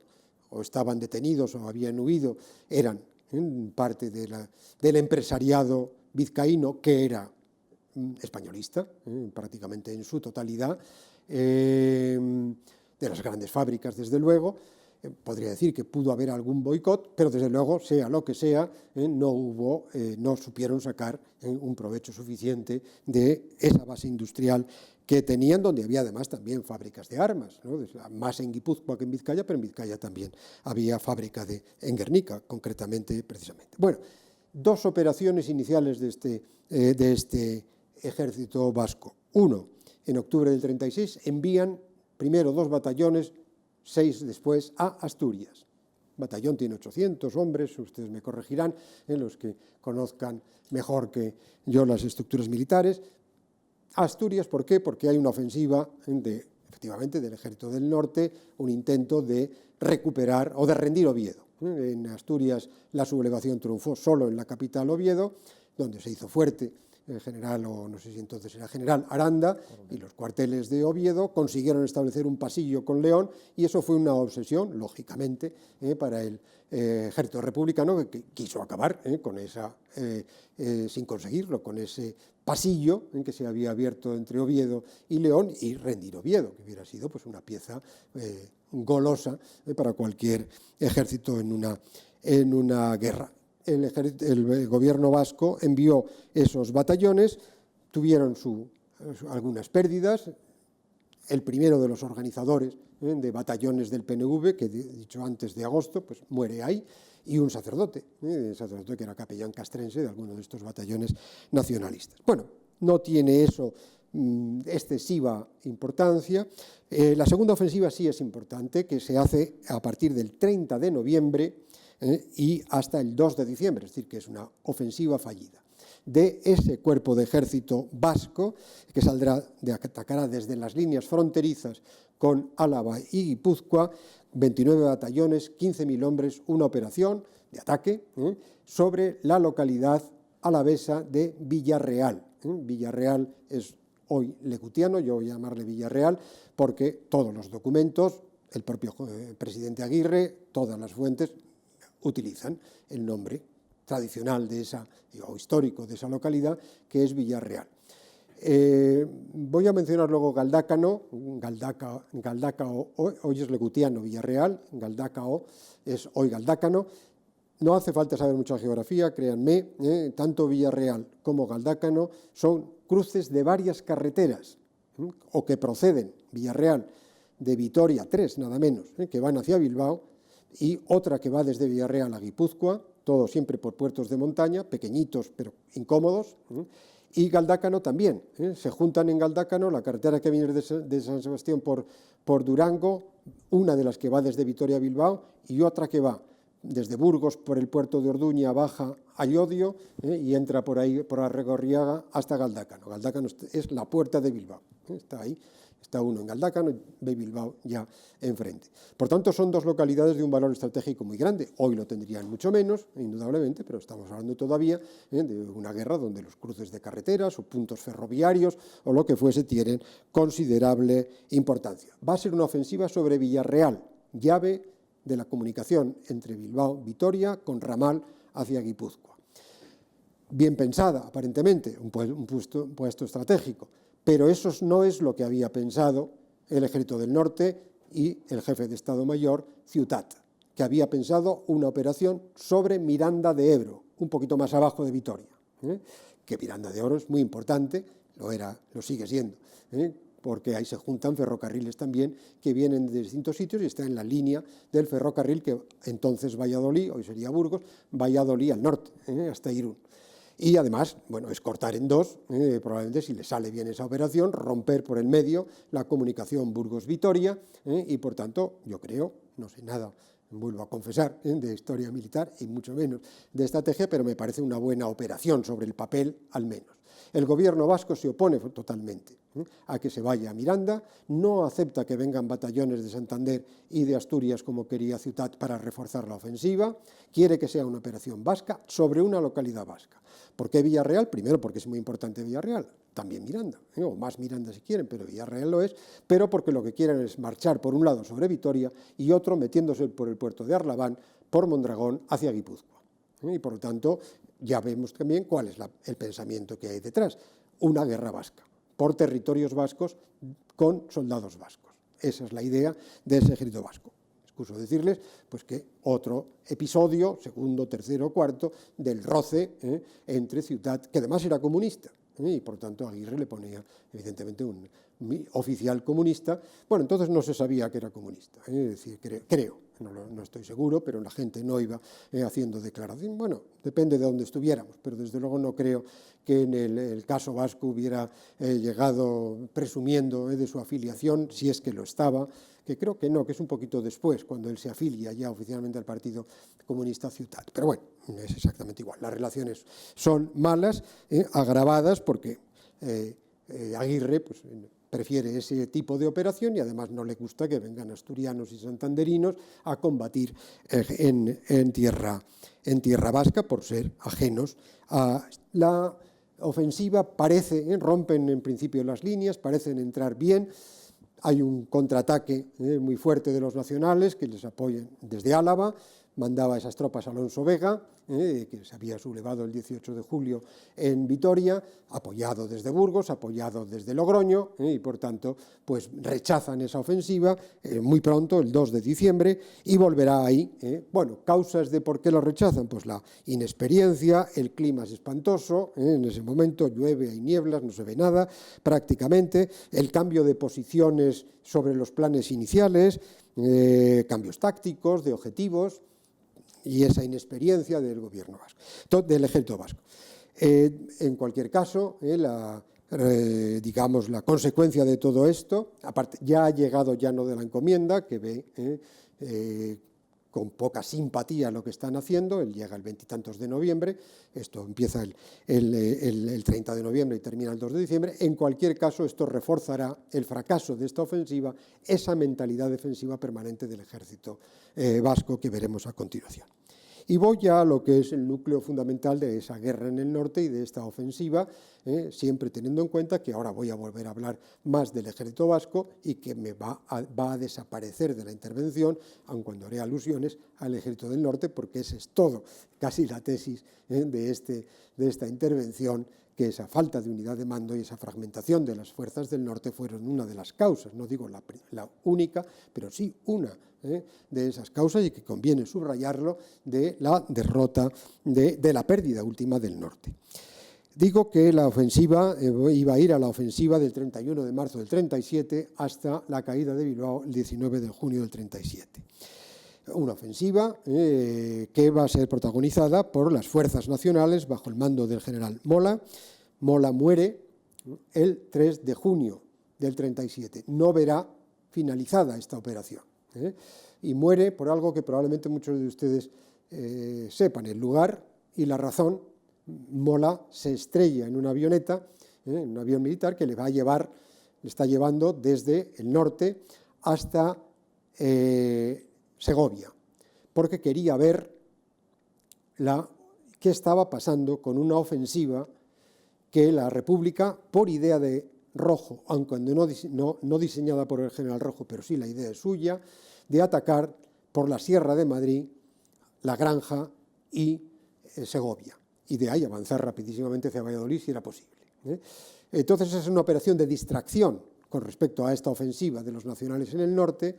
o estaban detenidos o habían huido, eran parte del empresariado vizcaíno, que era españolista, prácticamente en su totalidad, de las grandes fábricas, desde luego. Podría decir que pudo haber algún boicot, pero desde luego, sea lo que sea, no supieron sacar un provecho suficiente de esa base industrial que tenían, donde había además también fábricas de armas, ¿no? Más en Guipúzcoa que en Vizcaya, pero en Vizcaya también había fábrica en Guernica, concretamente, precisamente. Bueno, 2 operaciones iniciales de este ejército vasco. Uno, en octubre del 36, envían primero 2 batallones, 6 después, a Asturias. El batallón tiene 800 hombres, ustedes me corregirán, los que conozcan mejor que yo las estructuras militares. Asturias, ¿por qué? Porque hay una ofensiva efectivamente del Ejército del Norte, un intento de recuperar o de rendir Oviedo. En Asturias la sublevación triunfó solo en la capital, Oviedo, donde se hizo fuerte el general, o no sé si entonces era general, Aranda, y los cuarteles de Oviedo consiguieron establecer un pasillo con León, y eso fue una obsesión, lógicamente, para el ejército republicano, que quiso acabar con esa, sin conseguirlo, con ese pasillo que se había abierto entre Oviedo y León, y rendir Oviedo, que hubiera sido pues una pieza golosa para cualquier ejército en una guerra. el gobierno vasco envió esos batallones, tuvieron algunas pérdidas. El primero de los organizadores de batallones del PNV, que he dicho antes de agosto, pues muere ahí, y un sacerdote que era capellán castrense de alguno de estos batallones nacionalistas. Bueno, no tiene eso excesiva importancia. La segunda ofensiva sí es importante, que se hace a partir del 30 de noviembre y hasta el 2 de diciembre, es decir, que es una ofensiva fallida de ese cuerpo de ejército vasco que atacará desde las líneas fronterizas con Álava y Guipúzcoa, 29 batallones, 15.000 hombres, una operación de ataque sobre la localidad alavesa de Villarreal. Villarreal es hoy legutiano, yo voy a llamarle Villarreal porque todos los documentos, el propio presidente Aguirre, todas las fuentes utilizan el nombre tradicional o histórico de esa localidad, que es Villarreal. Voy a mencionar luego Galdácano. Galdácano hoy es legutiano, Villarreal, Galdácano es hoy Galdácano. No hace falta saber mucha geografía, créanme, tanto Villarreal como Galdácano son cruces de varias carreteras, o que proceden, Villarreal, de Vitoria, 3 nada menos, que van hacia Bilbao, y otra que va desde Villarreal a Guipúzcoa, todo siempre por puertos de montaña, pequeñitos pero incómodos, y Galdácano también. Se juntan en Galdácano la carretera que viene de San Sebastián por Durango, una de las que va desde Vitoria a Bilbao y otra que va desde Burgos por el puerto de Orduña, baja a Llodio y entra por ahí, por Arregorriaga hasta Galdácano. Galdácano es la puerta de Bilbao, está ahí. Está uno en Galdácano y ve Bilbao ya enfrente. Por tanto, son dos localidades de un valor estratégico muy grande. Hoy lo tendrían mucho menos, indudablemente, pero estamos hablando todavía de una guerra donde los cruces de carreteras o puntos ferroviarios o lo que fuese tienen considerable importancia. Va a ser una ofensiva sobre Villarreal, llave de la comunicación entre Bilbao y Vitoria con ramal hacia Guipúzcoa. Bien pensada, aparentemente, un puesto estratégico. Pero eso no es lo que había pensado el Ejército del Norte y el jefe de Estado Mayor, Ciutat, que había pensado una operación sobre Miranda de Ebro, un poquito más abajo de Vitoria, que Miranda de Ebro es muy importante, lo sigue siendo, porque ahí se juntan ferrocarriles también que vienen de distintos sitios y está en la línea del ferrocarril que entonces Valladolid, hoy sería Burgos, Valladolid al norte, hasta Irún. Y además, bueno, es cortar en dos, probablemente si le sale bien esa operación, romper por el medio la comunicación Burgos-Vitoria y por tanto, yo creo, no sé nada, vuelvo a confesar, de historia militar y mucho menos de estrategia, pero me parece una buena operación sobre el papel al menos. El gobierno vasco se opone totalmente a que se vaya a Miranda, no acepta que vengan batallones de Santander y de Asturias como quería Ciutat para reforzar la ofensiva, quiere que sea una operación vasca sobre una localidad vasca. ¿Por qué Villarreal? Primero porque es muy importante Villarreal, también Miranda, o más Miranda si quieren, pero Villarreal lo es, pero porque lo que quieren es marchar por un lado sobre Vitoria y otro metiéndose por el puerto de Arlabán, por Mondragón, hacia Guipúzcoa. Y por lo tanto, ya vemos también cuál es el pensamiento que hay detrás, una guerra vasca, por territorios vascos con soldados vascos. Esa es la idea de ese ejército vasco. Excuso decirles pues, que otro episodio, segundo, tercero, cuarto, del roce entre Ciutat, que además era comunista, y por tanto Aguirre le ponía evidentemente un oficial comunista. Bueno, entonces no se sabía que era comunista, es decir, creo, no estoy seguro, pero la gente no iba haciendo declaración. Bueno, depende de dónde estuviéramos, pero desde luego no creo que en el caso vasco hubiera llegado presumiendo de su afiliación, si es que lo estaba, que creo que no, que es un poquito después, cuando él se afilia ya oficialmente al Partido Comunista Ciutat. Pero bueno, es exactamente igual. Las relaciones son malas, agravadas, porque Aguirre pues, prefiere ese tipo de operación y además no le gusta que vengan asturianos y santanderinos a combatir en tierra vasca por ser ajenos a la ofensiva. Rompen en principio las líneas, parecen entrar bien. Hay un contraataque muy fuerte de los nacionales que les apoyan desde Álava, mandaba esas tropas Alonso Vega, que se había sublevado el 18 de julio en Vitoria, apoyado desde Burgos, apoyado desde Logroño, y por tanto pues rechazan esa ofensiva muy pronto, el 2 de diciembre, y volverá ahí. Bueno, causas de por qué lo rechazan, pues la inexperiencia, el clima es espantoso, en ese momento llueve, hay nieblas, no se ve nada prácticamente, el cambio de posiciones sobre los planes iniciales, cambios tácticos, de objetivos, y esa inexperiencia del gobierno vasco, del ejército vasco. En cualquier caso, digamos, la consecuencia de todo esto, aparte, ya ha llegado Llano de la Encomienda, que ve con poca simpatía lo que están haciendo. Él llega el 20 y tantos de noviembre, esto empieza el 30 de noviembre y termina el 2 de diciembre. En cualquier caso, esto reforzará el fracaso de esta ofensiva, esa mentalidad defensiva permanente del ejército vasco que veremos a continuación. Y voy ya a lo que es el núcleo fundamental de esa guerra en el norte y de esta ofensiva, siempre teniendo en cuenta que ahora voy a volver a hablar más del ejército vasco y que va a desaparecer de la intervención, aun cuando haré alusiones al ejército del norte, porque ese es todo, casi la tesis de esta intervención, que esa falta de unidad de mando y esa fragmentación de las fuerzas del norte fueron una de las causas, no digo la única, pero sí una de esas causas, y que conviene subrayarlo, de la derrota, de la pérdida última del norte. Digo que la ofensiva iba a ir a la ofensiva del 31 de marzo del 37 hasta la caída de Bilbao el 19 de junio del 37. Una ofensiva que va a ser protagonizada por las fuerzas nacionales bajo el mando del general Mola. Mola muere el 3 de junio del 37. No verá finalizada esta operación. Y muere por algo que probablemente muchos de ustedes sepan, el lugar y la razón. Mola se estrella en una avioneta, en un avión militar que le está llevando desde el norte hasta Segovia, porque quería ver qué estaba pasando con una ofensiva que la República, por idea de Rojo, aunque no diseñada por el general Rojo, pero sí la idea es suya, de atacar por la Sierra de Madrid, La Granja y Segovia, y de ahí avanzar rapidísimamente hacia Valladolid si era posible. Entonces es una operación de distracción con respecto a esta ofensiva de los nacionales en el norte.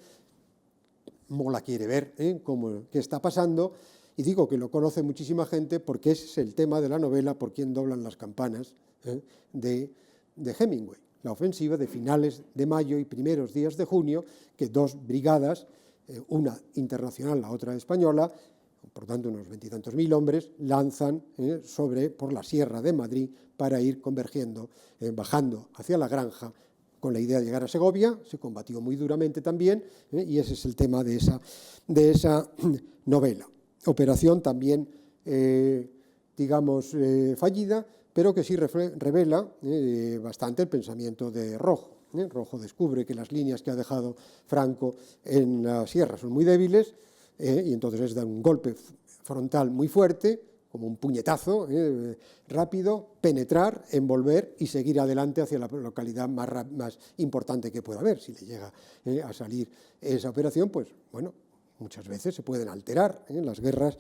Mola quiere ver qué está pasando, y digo que lo conoce muchísima gente porque ese es el tema de la novela Por quién doblan las campanas de Hemingway, la ofensiva de finales de mayo y primeros días de junio, que dos brigadas, una internacional, la otra española, por tanto unos 20 y tantos mil hombres, lanzan por la Sierra de Madrid para ir convergiendo, bajando hacia La Granja, con la idea de llegar a Segovia. Se combatió muy duramente también, y ese es el tema de esa novela. Operación también, digamos, fallida, pero que sí revela bastante el pensamiento de Rojo. Rojo descubre que las líneas que ha dejado Franco en la sierra son muy débiles, y entonces da un golpe frontal muy fuerte, como un puñetazo rápido, penetrar, envolver y seguir adelante hacia la localidad más importante que pueda haber. Si le llega a salir esa operación, pues bueno, muchas veces se pueden alterar. Las guerras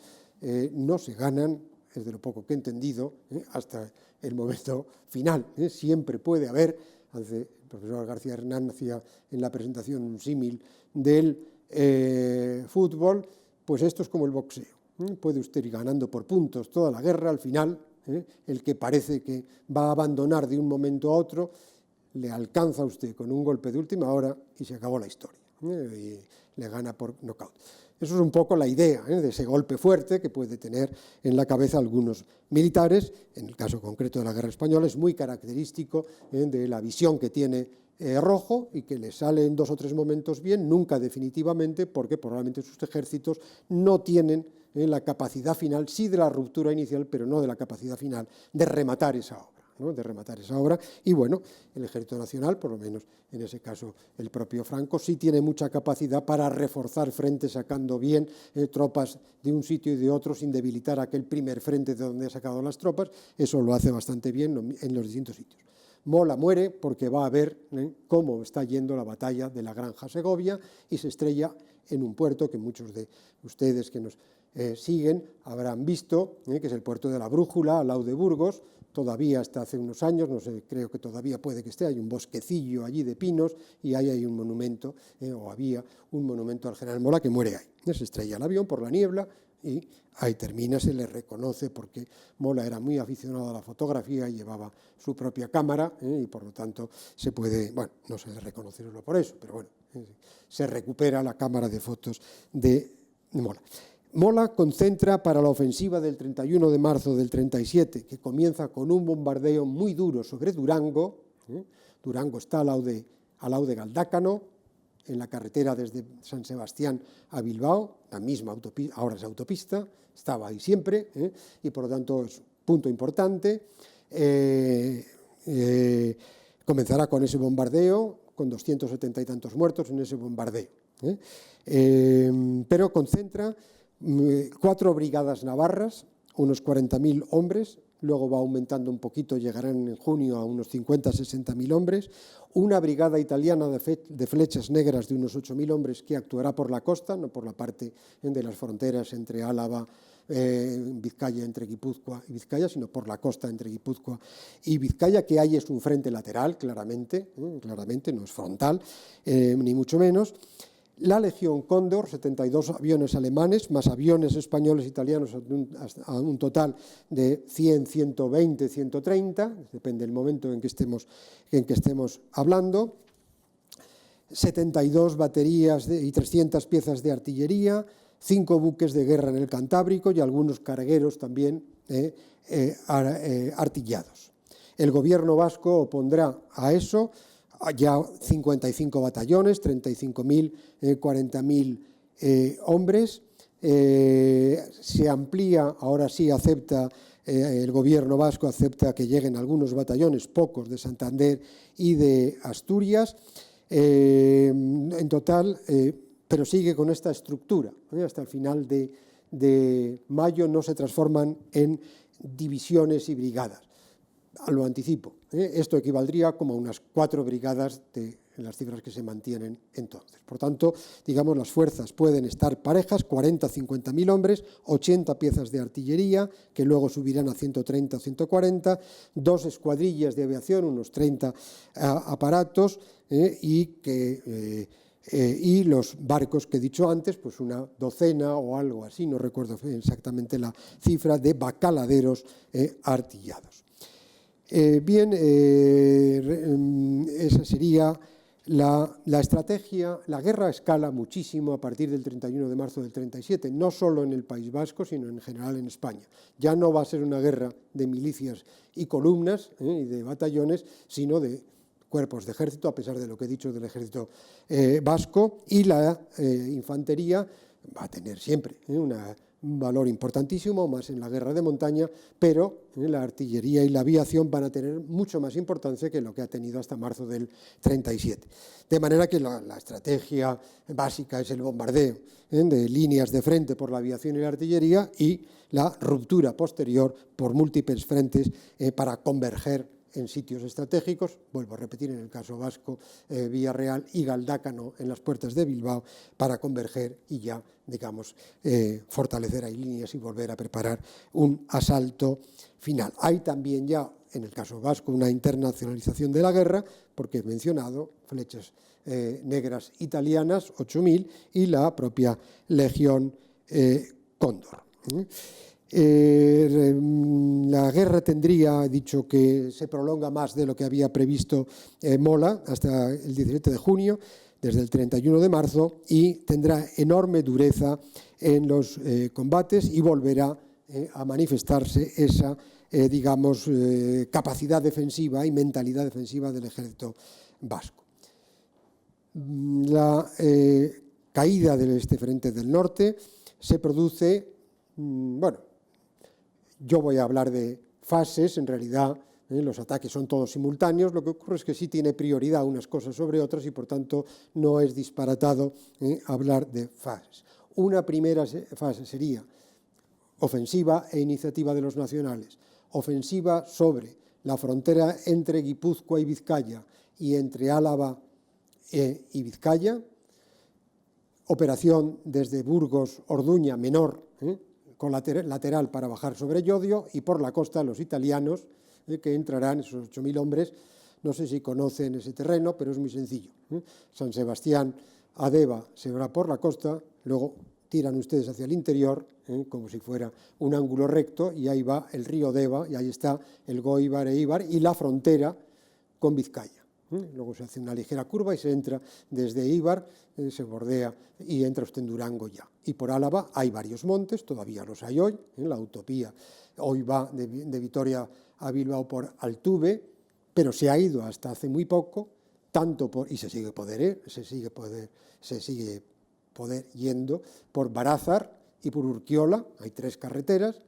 no se ganan, es de lo poco que he entendido, hasta el momento final. Siempre puede haber, el profesor García Hernán hacía en la presentación un símil del fútbol, pues esto es como el boxeo. Puede usted ir ganando por puntos toda la guerra, al final, el que parece que va a abandonar de un momento a otro, le alcanza a usted con un golpe de última hora y se acabó la historia. Y le gana por nocaut. Eso es un poco la idea de ese golpe fuerte que puede tener en la cabeza algunos militares. En el caso concreto de la guerra española es muy característico de la visión que tiene Rojo, y que le sale en 2 o 3 momentos bien, nunca definitivamente, porque probablemente sus ejércitos no tienen la capacidad final, sí de la ruptura inicial, pero no de la capacidad final de rematar esa obra. Y bueno, el Ejército Nacional, por lo menos en ese caso el propio Franco, sí tiene mucha capacidad para reforzar frentes, sacando bien tropas de un sitio y de otro, sin debilitar aquel primer frente de donde ha sacado las tropas. Eso lo hace bastante bien en los distintos sitios. Mola muere porque va a ver cómo está yendo la batalla de La Granja Segovia, y se estrella en un puerto que muchos de ustedes que nos siguen habrán visto que es el puerto de la Brújula, al lado de Burgos. Todavía hasta hace unos años, no sé, creo que todavía puede que esté, hay un bosquecillo allí de pinos y ahí hay un monumento, o había un monumento al general Mola que muere ahí. Se estrella el avión por la niebla y ahí termina, se le reconoce porque Mola era muy aficionado a la fotografía y llevaba su propia cámara y por lo tanto se puede, bueno, no se le reconoce solo por eso, pero bueno, se recupera la cámara de fotos de Mola. Mola concentra para la ofensiva del 31 de marzo del 37, que comienza con un bombardeo muy duro sobre Durango. Durango está al lado de Galdácano, en la carretera desde San Sebastián a Bilbao, la misma autopista, ahora es autopista, estaba ahí siempre, y por lo tanto es un punto importante. Comenzará con ese bombardeo, con 270 y tantos muertos en ese bombardeo. Pero concentra 4 brigadas navarras, unos 40.000 hombres, luego va aumentando un poquito, llegarán en junio a unos 50.000-60.000 hombres, una brigada italiana de flechas negras de unos 8.000 hombres que actuará por la costa, no por la parte de las fronteras entre Álava, Vizcaya, entre Guipúzcoa y Vizcaya, sino por la costa entre Guipúzcoa y Vizcaya, que ahí es un frente lateral, claramente, no es frontal, ni mucho menos. La Legión Cóndor, 72 aviones alemanes, más aviones españoles e italianos a un total de 100, 120, 130, depende del momento en que estemos hablando. 72 baterías y 300 piezas de artillería, 5 buques de guerra en el Cantábrico y algunos cargueros también artillados. El gobierno vasco opondrá a eso ya 55 batallones, 35.000, 40.000 hombres. Se amplía, ahora sí acepta, el gobierno vasco acepta que lleguen algunos batallones, pocos, de Santander y de Asturias. En total, pero sigue con esta estructura. Hasta el final de mayo no se transforman en divisiones y brigadas. Lo anticipo, esto equivaldría como a unas 4 brigadas de las cifras que se mantienen entonces. Por tanto, digamos, las fuerzas pueden estar parejas, 40 50.000 hombres, 80 piezas de artillería, que luego subirán a 130 o 140, 2 escuadrillas de aviación, unos 30 aparatos, y los barcos que he dicho antes, pues una docena o algo así, no recuerdo exactamente la cifra, de bacaladeros artillados. Esa sería la estrategia. La guerra escala muchísimo a partir del 31 de marzo del 37, no solo en el País Vasco, sino en general en España. Ya no va a ser una guerra de milicias y columnas y de batallones, sino de cuerpos de ejército, a pesar de lo que he dicho del ejército vasco, y la infantería va a tener siempre un valor importantísimo, más en la guerra de montaña, pero la artillería y la aviación van a tener mucho más importancia que lo que ha tenido hasta marzo del 37. De manera que la estrategia básica es el bombardeo de líneas de frente por la aviación y la artillería y la ruptura posterior por múltiples frentes para converger en sitios estratégicos, vuelvo a repetir, en el caso vasco, Villarreal y Galdácano en las puertas de Bilbao, para converger y ya, digamos, fortalecer ahí líneas y volver a preparar un asalto final. Hay también ya, en el caso vasco, una internacionalización de la guerra, porque he mencionado flechas negras italianas, 8.000, y la propia Legión Cóndor. La guerra tendría, dicho que se prolonga más de lo que había previsto Mola hasta el 17 de junio, desde el 31 de marzo, y tendrá enorme dureza en los combates y volverá a manifestarse esa, digamos, capacidad defensiva y mentalidad defensiva del ejército vasco. La caída de este frente del norte se produce, bueno, yo voy a hablar de fases, en realidad los ataques son todos simultáneos, lo que ocurre es que sí tiene prioridad unas cosas sobre otras y por tanto no es disparatado hablar de fases. Una primera fase sería ofensiva e iniciativa de los nacionales, ofensiva sobre la frontera entre Guipúzcoa y Vizcaya y entre Álava y Vizcaya, operación desde Burgos, Orduña, menor, con lateral para bajar sobre Llodio, y por la costa los italianos, que entrarán, esos 8.000 hombres. No sé si conocen ese terreno, pero es muy sencillo. San Sebastián a Deva se verá por la costa, luego tiran ustedes hacia el interior, como si fuera un ángulo recto, y ahí va el río Deva, y ahí está el Goibar e Ibar, y la frontera con Vizcaya. Luego se hace una ligera curva y se entra desde Ibar, se bordea y entra usted en Durango ya. Y por Álava hay varios montes, todavía los hay hoy, la autovía hoy va de Vitoria a Bilbao por Altuve, pero se ha ido hasta hace muy poco, y se sigue poder yendo por Barázar y por Urquiola, hay 3 carreteras,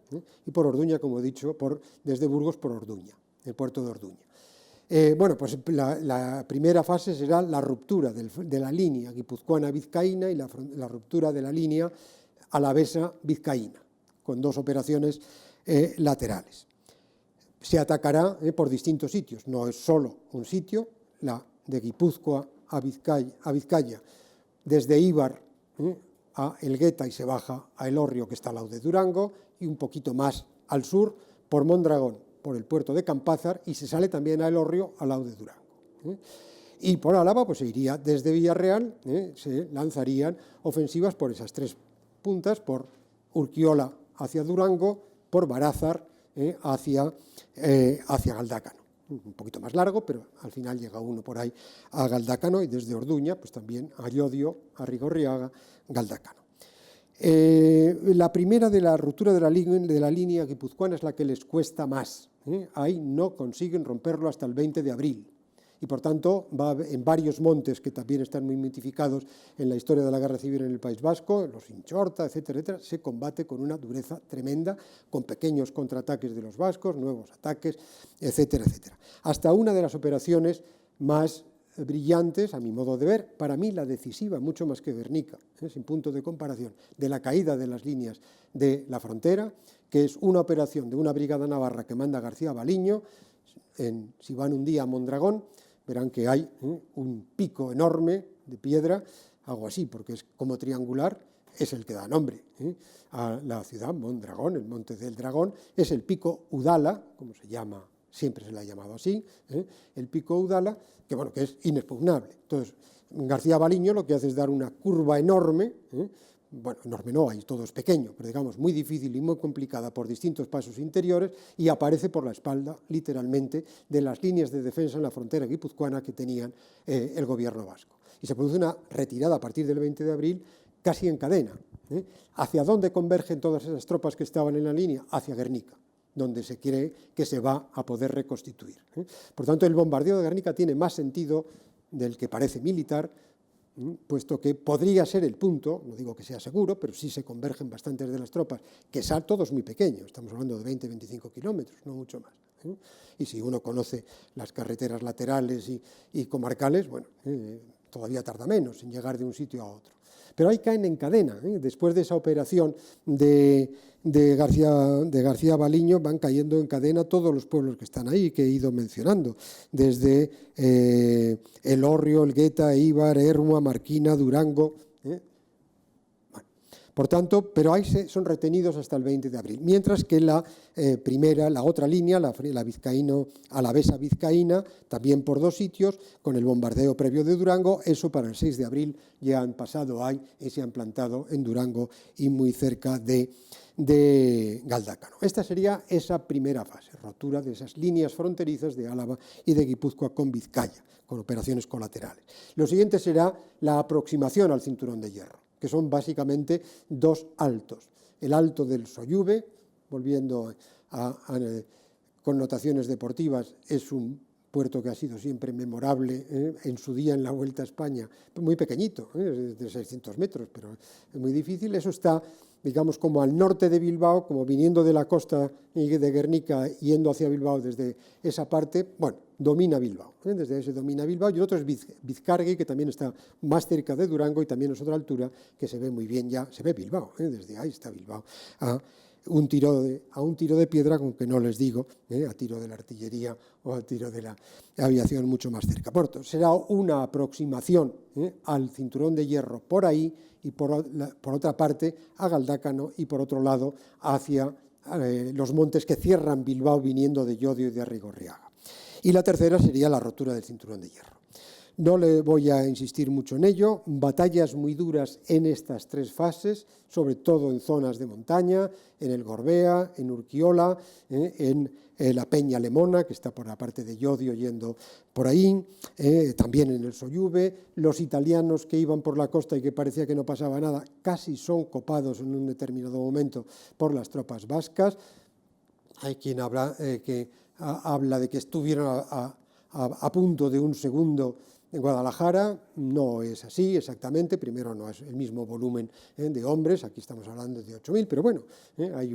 y por Orduña, como he dicho, desde Burgos por Orduña, el puerto de Orduña. Bueno, pues la primera fase será la ruptura de la línea guipuzcoana-vizcaína y la ruptura de la línea alavesa-vizcaína, con 2 operaciones laterales. Se atacará por distintos sitios, no es solo un sitio, la de Guipúzcoa a Vizcaya, desde Ibar a Elgueta y se baja a Elorrio, que está al lado de Durango, y un poquito más al sur por Mondragón, por el puerto de Campázar, y se sale también a Elorrio al lado de Durango. Y por Álava pues se iría desde Villarreal, se lanzarían ofensivas por esas 3 puntas, por Urquiola hacia Durango, por Barázar hacia Galdácano. Un poquito más largo, pero al final llega uno por ahí a Galdácano, y desde Orduña pues también a Llodio, a Rigorriaga, Galdácano. La primera de la ruptura de la línea guipuzcoana es la que les cuesta más. Ahí no consiguen romperlo hasta el 20 de abril. Y por tanto va en varios montes que también están muy mitificados en la historia de la guerra civil en el País Vasco, los Inchorta, etcétera, etcétera, se combate con una dureza tremenda, con pequeños contraataques de los vascos, nuevos ataques, etcétera, etcétera. Hasta una de las operaciones más brillantes, a mi modo de ver, para mí la decisiva, mucho más que Guernica, sin punto de comparación, de la caída de las líneas de la frontera, que es una operación de una brigada navarra que manda García Baliño. Si van un día a Mondragón, verán que hay un pico enorme de piedra, algo así, porque es como triangular, es el que da nombre a la ciudad, Mondragón, el Monte del Dragón, es el pico Udala, como se llama, siempre se le ha llamado así, el pico Udala, que bueno, que es inexpugnable. Entonces, García Baliño lo que hace es dar una curva enorme, bueno, enorme no, ahí todo es pequeño, pero digamos muy difícil y muy complicada por distintos pasos interiores, y aparece por la espalda, literalmente, de las líneas de defensa en la frontera guipuzcoana que tenían el gobierno vasco. Y se produce una retirada a partir del 20 de abril casi en cadena. ¿Hacia dónde convergen todas esas tropas que estaban en la línea? Hacia Guernica, donde se cree que se va a poder reconstituir. Por tanto, el bombardeo de Guernica tiene más sentido del que parece militar, puesto que podría ser el punto, no digo que sea seguro, pero sí se convergen bastantes de las tropas, que son todos muy pequeños, estamos hablando de 20-25 kilómetros, no mucho más. Y si uno conoce las carreteras laterales y comarcales, bueno, todavía tarda menos en llegar de un sitio a otro. Pero ahí caen en cadena, después de esa operación de García Baliño, van cayendo en cadena todos los pueblos que están ahí, que he ido mencionando, desde Elorrio, Elgueta, Ibar, Ermua, Marquina, Durango. Bueno, por tanto, pero ahí son retenidos hasta el 20 de abril, mientras que la otra línea, la Alavesa-Vizcaína, también por 2 sitios, con el bombardeo previo de Durango, eso para el 6 de abril ya han pasado ahí y se han plantado en Durango y muy cerca de Galdácano. Esta sería esa primera fase, rotura de esas líneas fronterizas de Álava y de Guipúzcoa con Vizcaya, con operaciones colaterales. Lo siguiente será la aproximación al cinturón de hierro, que son básicamente 2 altos. El alto del Soyuve, volviendo a connotaciones deportivas, es un puerto que ha sido siempre memorable en su día en la Vuelta a España, muy pequeñito, de 600 metros, pero es muy difícil. Eso está, digamos, como al norte de Bilbao, como viniendo de la costa de Guernica, yendo hacia Bilbao desde esa parte, bueno, domina Bilbao, desde ese domina Bilbao, y el otro es Vizcargui, que también está más cerca de Durango y también es otra altura que se ve muy bien ya, se ve Bilbao, desde ahí está Bilbao a un tiro de piedra, aunque no les digo, a tiro de la artillería o a tiro de la aviación mucho más cerca. Por tanto, será una aproximación al cinturón de hierro por ahí y por otra parte a Galdácano y por otro lado hacia los montes que cierran Bilbao viniendo de Llodio y de Arrigorriaga. Y la tercera sería la rotura del cinturón de hierro. No le voy a insistir mucho en ello, batallas muy duras en estas tres fases, sobre todo en zonas de montaña, en el Gorbea, en Urquiola, en la Peña Lemona, que está por la parte de Llodio yendo por ahí, también en el Sollube. Los italianos que iban por la costa y que parecía que no pasaba nada, casi son copados en un determinado momento por las tropas vascas. Hay quien habla de que estuvieron a punto de un segundo en Guadalajara. No es así exactamente, primero no es el mismo volumen de hombres, aquí estamos hablando de 8.000, pero bueno, hay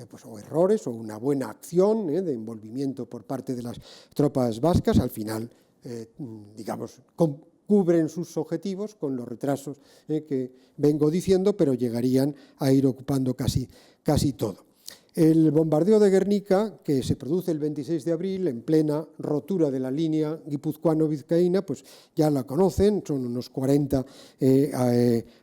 pues, o errores o una buena acción de envolvimiento por parte de las tropas vascas, al final, digamos, cubren sus objetivos con los retrasos que vengo diciendo, pero llegarían a ir ocupando casi todo. El bombardeo de Guernica, que se produce el 26 de abril en plena rotura de la línea guipuzcoano-vizcaína, pues ya la conocen, son unos 40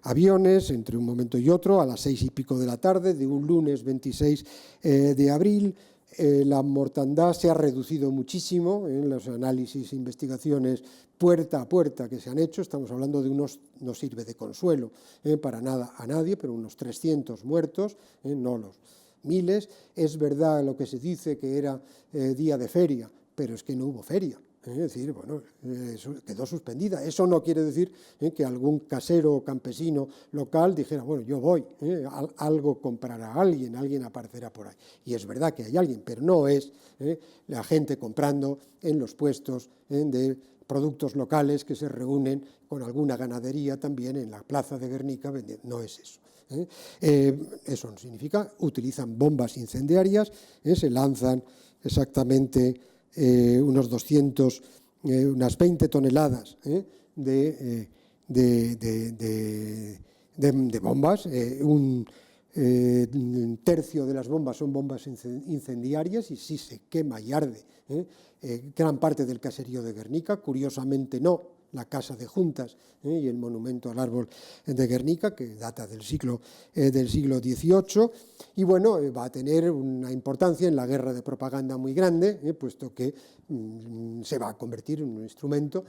aviones entre un momento y otro, a las 6 y pico de la tarde, de un lunes 26 de abril. La mortandad se ha reducido muchísimo en los análisis e investigaciones puerta a puerta que se han hecho. Estamos hablando de no sirve de consuelo para nada a nadie, pero unos 300 muertos, no los miles. Es verdad lo que se dice que era día de feria, pero es que no hubo feria. Es decir, bueno, quedó suspendida. Eso no quiere decir que algún casero o campesino local dijera, bueno, yo voy, algo comprará alguien aparecerá por ahí. Y es verdad que hay alguien, pero no es la gente comprando en los puestos de productos locales que se reúnen con alguna ganadería también en la plaza de Guernica, no es eso. Eso no significa, utilizan bombas incendiarias, se lanzan exactamente unas 20 toneladas de bombas, un tercio de las bombas son bombas incendiarias y sí se quema y arde gran parte del caserío de Guernica, curiosamente no la Casa de Juntas y el monumento al árbol de Guernica, que data del siglo XVIII, y bueno, va a tener una importancia en la guerra de propaganda muy grande, puesto que se va a convertir en un instrumento,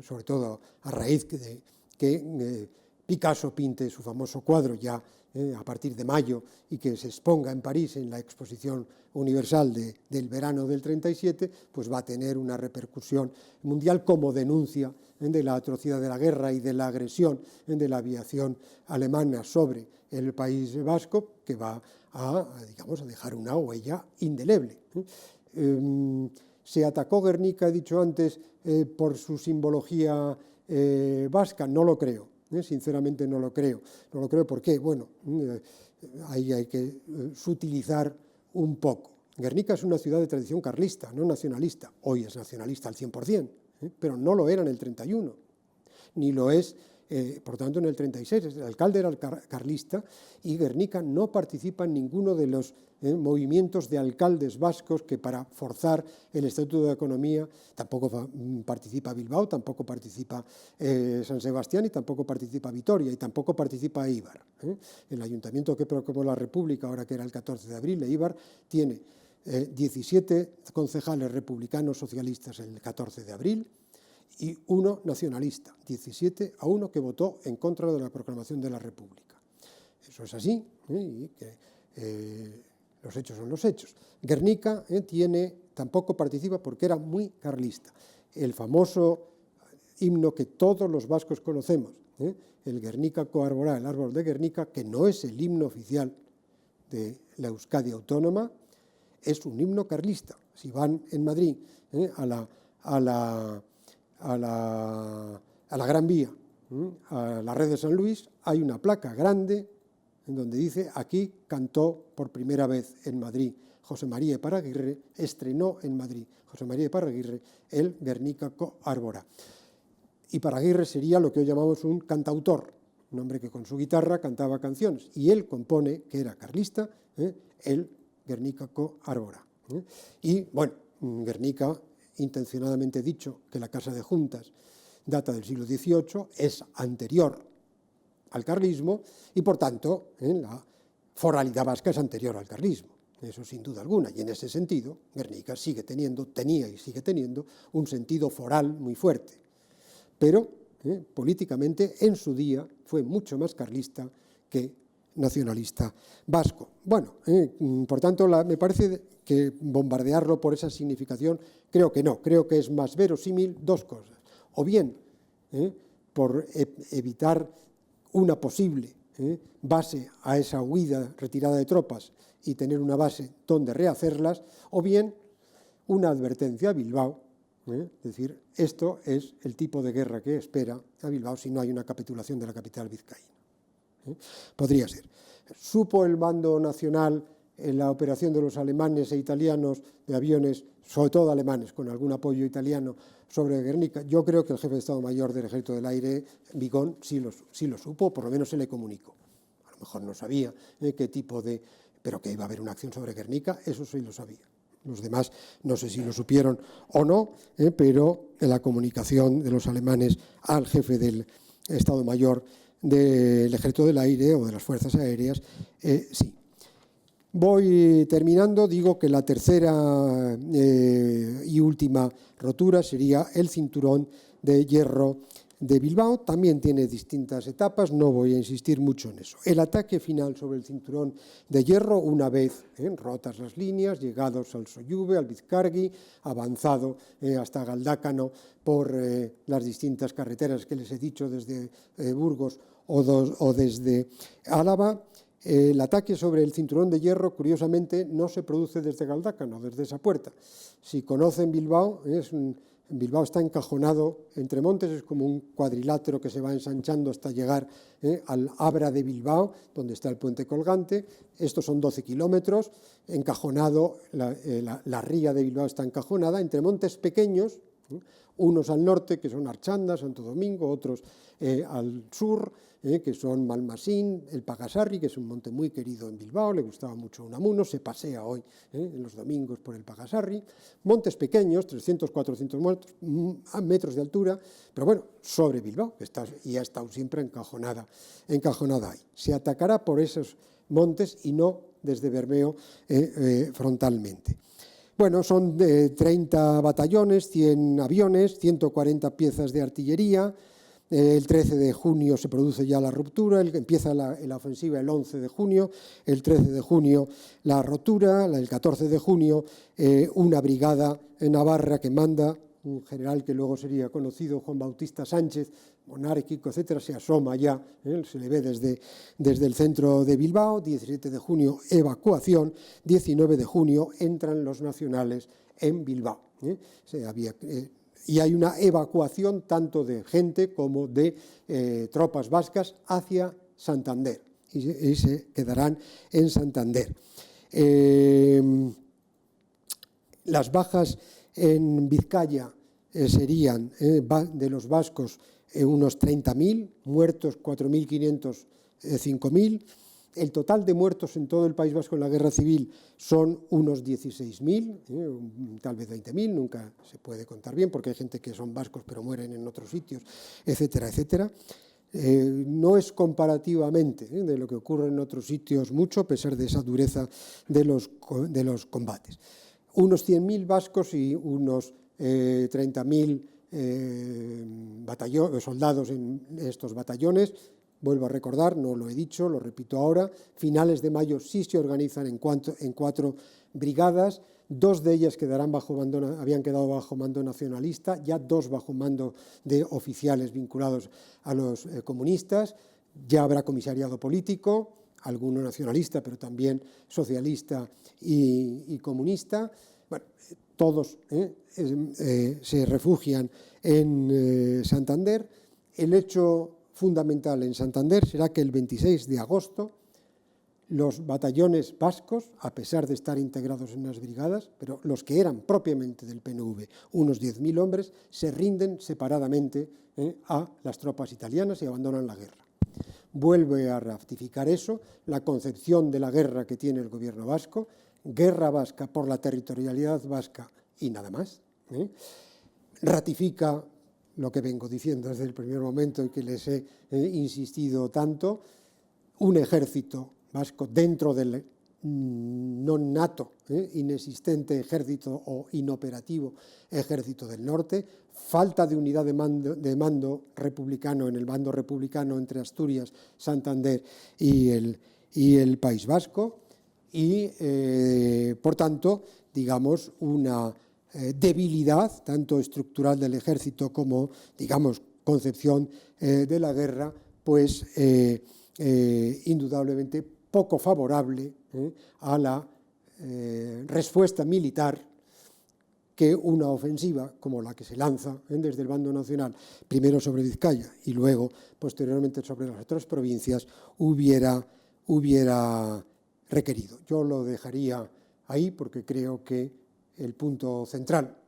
sobre todo a raíz de que Picasso pinte su famoso cuadro ya a partir de mayo y que se exponga en París en la Exposición Universal del verano del 37, pues va a tener una repercusión mundial como denuncia de la atrocidad de la guerra y de la agresión de la aviación alemana sobre el País Vasco, que va a dejar una huella indeleble. Se atacó Guernica, he dicho antes, por su simbología vasca, no lo creo. Sinceramente no lo creo. No lo creo porque, bueno, ahí hay que sutilizar un poco. Guernica es una ciudad de tradición carlista, no nacionalista. Hoy es nacionalista al 100%, pero no lo era en el 31, ni lo es, por tanto, en el 36. El alcalde era carlista y Guernica no participa en ninguno de los movimientos de alcaldes vascos que para forzar el Estatuto de Economía tampoco participa Bilbao, tampoco participa San Sebastián y tampoco participa Vitoria y tampoco participa Eibar. El ayuntamiento que proclamó la República, ahora que era el 14 de abril, Eibar, tiene 17 concejales republicanos socialistas el 14 de abril y uno nacionalista, 17-1 que votó en contra de la proclamación de la República. Eso es así, y que los hechos son los hechos. Guernica tampoco participa porque era muy carlista. El famoso himno que todos los vascos conocemos, el Guernica Coarborá, el árbol de Guernica, que no es el himno oficial de la Euskadi autónoma, es un himno carlista. Si van en Madrid a la Gran Vía, a la Red de San Luis, hay una placa grande en donde dice: aquí cantó por primera vez en Madrid José María Iparaguirre, estrenó en Madrid José María Iparaguirre el Guernica Coarborá. Iparaguirre sería lo que hoy llamamos un cantautor, un hombre que con su guitarra cantaba canciones, y él compone, que era carlista, el Guernicako Arbora. Y bueno, Guernica, intencionadamente dicho que la Casa de Juntas data del siglo XVIII, es anterior al carlismo y, por tanto, la foralidad vasca es anterior al carlismo, eso sin duda alguna, y en ese sentido Guernica tenía y sigue teniendo un sentido foral muy fuerte, pero políticamente en su día fue mucho más carlista que nacionalista vasco. Bueno, por tanto, me parece que bombardearlo por esa significación, creo que no, creo que es más verosímil dos cosas, o bien por evitar una posible base a esa huida, retirada de tropas y tener una base donde rehacerlas, o bien una advertencia a Bilbao, es decir, esto es el tipo de guerra que espera a Bilbao si no hay una capitulación de la capital vizcaína. Podría ser. ¿Supo el bando nacional en la operación de los alemanes e italianos de aviones, sobre todo alemanes, con algún apoyo italiano, sobre Guernica? Yo creo que el jefe de Estado Mayor del Ejército del Aire, Vigón, sí lo supo, por lo menos se le comunicó. A lo mejor no sabía qué tipo de... pero que iba a haber una acción sobre Guernica, eso sí lo sabía. Los demás no sé si lo supieron o no, pero en la comunicación de los alemanes al jefe del Estado Mayor del Ejército del Aire o de las Fuerzas Aéreas, sí. Voy terminando, digo que la tercera y última rotura sería el cinturón de hierro de Bilbao. También tiene distintas etapas, no voy a insistir mucho en eso. El ataque final sobre el cinturón de hierro, una vez rotas las líneas, llegados al Soyuve, al Bizkargi, avanzado hasta Galdácano por las distintas carreteras que les he dicho desde Burgos o desde Álava. El ataque sobre el cinturón de hierro, curiosamente, no se produce desde Galdácano, desde esa puerta. Si conocen Bilbao, Bilbao está encajonado entre montes, es como un cuadrilátero que se va ensanchando hasta llegar al Abra de Bilbao, donde está el puente colgante. Estos son 12 kilómetros, encajonado, la ría de Bilbao está encajonada entre montes pequeños, unos al norte, que son Archanda, Santo Domingo, otros al sur, que son Malmasín, el Pagasarri, que es un monte muy querido en Bilbao, le gustaba mucho Unamuno, se pasea hoy en los domingos por el Pagasarri. Montes pequeños, 300, 400 metros de altura, pero bueno, sobre Bilbao, que y ha estado siempre encajonada ahí. Se atacará por esos montes y no desde Bermeo frontalmente. Bueno, son 30 batallones, 100 aviones, 140 piezas de artillería. El 13 de junio se produce ya la ruptura, empieza la ofensiva el 11 de junio, el 13 de junio la rotura, el 14 de junio una brigada en Navarra que manda un general que luego sería conocido, Juan Bautista Sánchez, monárquico, etcétera, se asoma ya, se le ve desde el centro de Bilbao. 17 de junio evacuación, 19 de junio entran los nacionales en Bilbao. Y hay una evacuación tanto de gente como de tropas vascas hacia Santander, y se quedarán en Santander. Las bajas en Vizcaya serían de los vascos unos 30.000, muertos 4.500, 5.000. El total de muertos en todo el País Vasco en la guerra civil son unos 16.000, tal vez 20.000, nunca se puede contar bien porque hay gente que son vascos pero mueren en otros sitios, etcétera, etcétera. No es comparativamente de lo que ocurre en otros sitios mucho, a pesar de esa dureza de los combates. Unos 100.000 vascos y unos 30.000 soldados en estos batallones. Vuelvo a recordar, no lo he dicho, lo repito ahora, finales de mayo sí se organizan en 4 brigadas, 2 de ellas habían quedado bajo mando nacionalista, ya 2 bajo mando de oficiales vinculados a los comunistas, ya habrá comisariado político, alguno nacionalista, pero también socialista y comunista. Bueno, todos se refugian en Santander. El hecho fundamental en Santander será que el 26 de agosto los batallones vascos, a pesar de estar integrados en las brigadas, pero los que eran propiamente del PNV, unos 10.000 hombres, se rinden separadamente a las tropas italianas y abandonan la guerra. vuelve a ratificar eso, la concepción de la guerra que tiene el gobierno vasco, guerra vasca por la territorialidad vasca y nada más. Ratifica lo que vengo diciendo desde el primer momento y que les he insistido tanto, un ejército vasco dentro del non nato, inexistente ejército o inoperativo ejército del norte, falta de unidad de mando republicano en el bando republicano entre Asturias, Santander y el País Vasco y, por tanto, digamos, una debilidad tanto estructural del ejército como, digamos, concepción de la guerra, pues indudablemente poco favorable a la respuesta militar que una ofensiva como la que se lanza desde el bando nacional, primero sobre Vizcaya y luego posteriormente sobre las otras provincias, hubiera requerido. Yo lo dejaría ahí porque creo que el punto central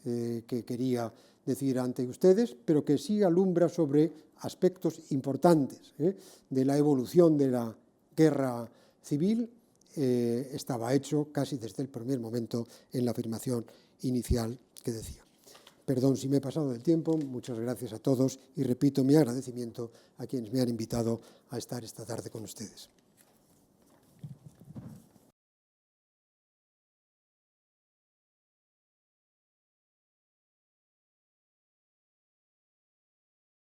que quería decir ante ustedes, pero que sí alumbra sobre aspectos importantes de la evolución de la guerra civil, estaba hecho casi desde el primer momento en la afirmación inicial que decía. Perdón si me he pasado del tiempo, muchas gracias a todos y repito mi agradecimiento a quienes me han invitado a estar esta tarde con ustedes.